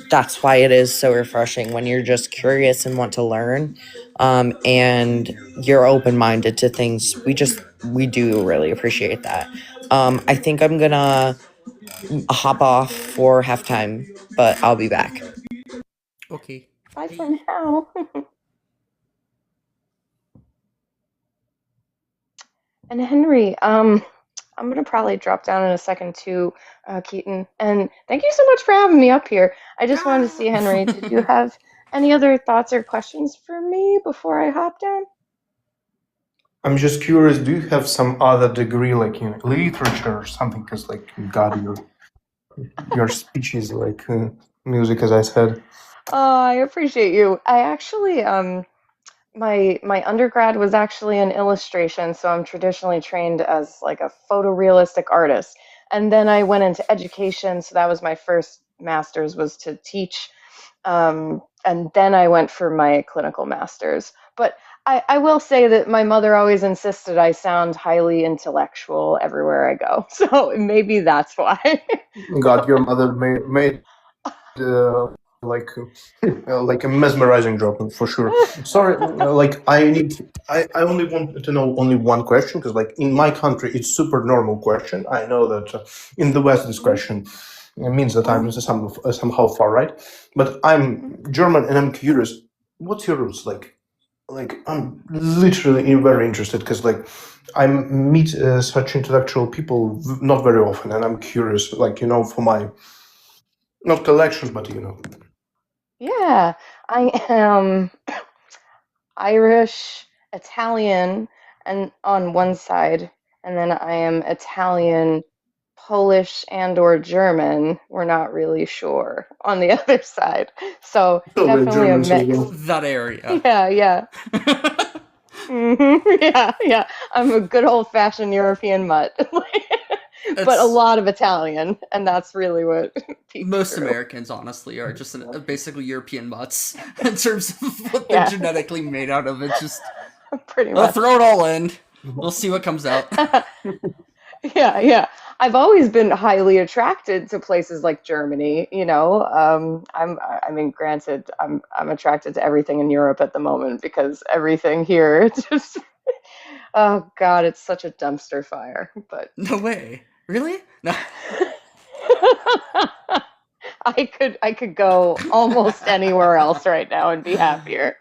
that's why it is so refreshing when you're just curious and want to learn, and you're open-minded to things. We do really appreciate that. I think I'm gonna hop off for halftime, but I'll be back. Okay. Bye for now. And Henry, I'm gonna probably drop down in a second too, Keaton. And thank you so much for having me up here. I just wanted to see, Henry, did you have any other thoughts or questions for me before I hop down? I'm just curious, do you have some other degree like in literature or something? Because like God, your speech is like music, as I said. Oh, I appreciate you. I actually, my undergrad was actually in illustration, so I'm traditionally trained as like a photorealistic artist. And then I went into education, so that was my first master's was to teach. And then I went for my clinical master's. But I will say that my mother always insisted I sound highly intellectual everywhere I go. So maybe that's why. God, your mother made like like a mesmerizing job for sure. Sorry, like I only want to know only one question because like in my country it's super normal question. I know that in the West this question means that I'm somehow far right, but I'm German and I'm curious. What's your roots like? Like I'm literally very interested because like I meet such intellectual people not very often, and I'm curious, like for my not collections, but Yeah, I am Irish, Italian, and on one side, and then I am Italian, Polish, and or German. We're not really sure on the other side. So Totally definitely a Germans as mix. well. That area. Yeah. Yeah. I'm a good old-fashioned European mutt. But a lot of Italian, and that's really what peeks Most through. Americans, honestly, are just basically European mutts in terms of what they're Yeah. genetically made out of. It's just Pretty much. throw it all in. We'll see what comes out. Yeah. I've always been highly attracted to places like Germany. I mean, granted, I'm attracted to everything in Europe at the moment because everything here just, oh God, it's such a dumpster fire. But No way. Really? No. I could go almost anywhere else right now and be happier.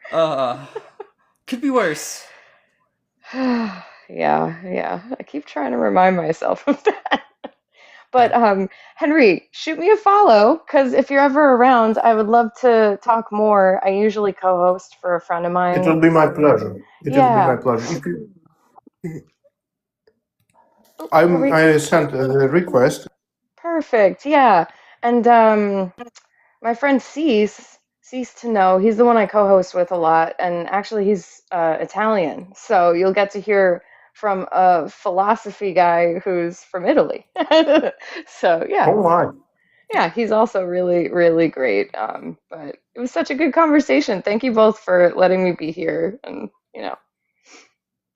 Could be worse. Yeah. I keep trying to remind myself of that. But Henry, shoot me a follow because if you're ever around, I would love to talk more. I usually co-host for a friend of mine. It will be my pleasure. It will be Yeah. my pleasure. I sent a request. Perfect. Yeah. And my friend Cease to know, he's the one I co-host with a lot, and actually he's Italian, so you'll get to hear from a philosophy guy who's from Italy. So yeah. Oh my. Yeah, he's also really, really great. But it was such a good conversation. Thank you both for letting me be here, and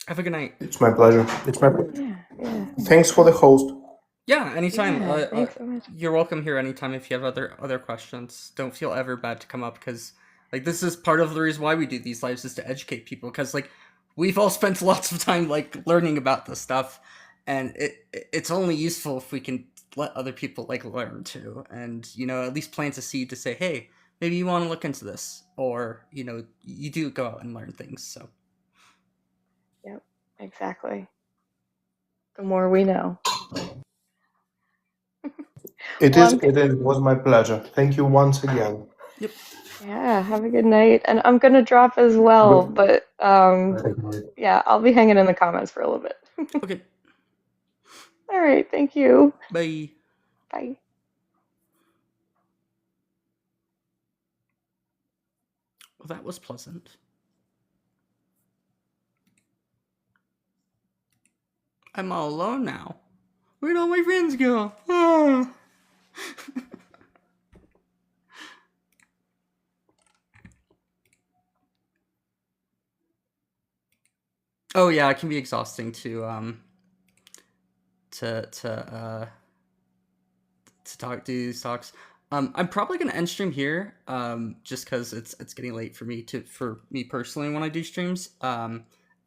Have a good night. It's my pleasure. It's my pleasure. Yeah. Thanks for the host. Yeah, anytime. Yeah, thanks so much. You're welcome here anytime if you have other questions. Don't feel ever bad to come up because like this is part of the reason why we do these lives is to educate people because like we've all spent lots of time like learning about this stuff, and it's only useful if we can let other people like learn too, and at least plant a seed to say, hey, maybe you want to look into this, or you do go out and learn things. So Yep, exactly. The more we know. It Well, is. It was my pleasure. Thank you once again. yep. yeah, have a good night. And I'm gonna drop as well, but yeah, I'll be hanging in the comments for a little bit. Okay. All right, thank you. Bye. Bye. Well, that was pleasant. I'm all alone now. Where'd all my friends go? Ah. Oh yeah, it can be exhausting to do these talks. I'm probably gonna end stream here, just because it's getting late for me personally when I do streams.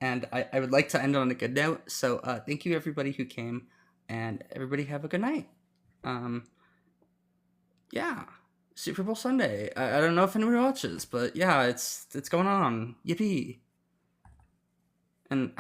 And I would like to end on a good note. So thank you everybody who came, and everybody have a good night. Yeah, Super Bowl Sunday. I don't know if anybody watches, but yeah, it's going on. Yippee! And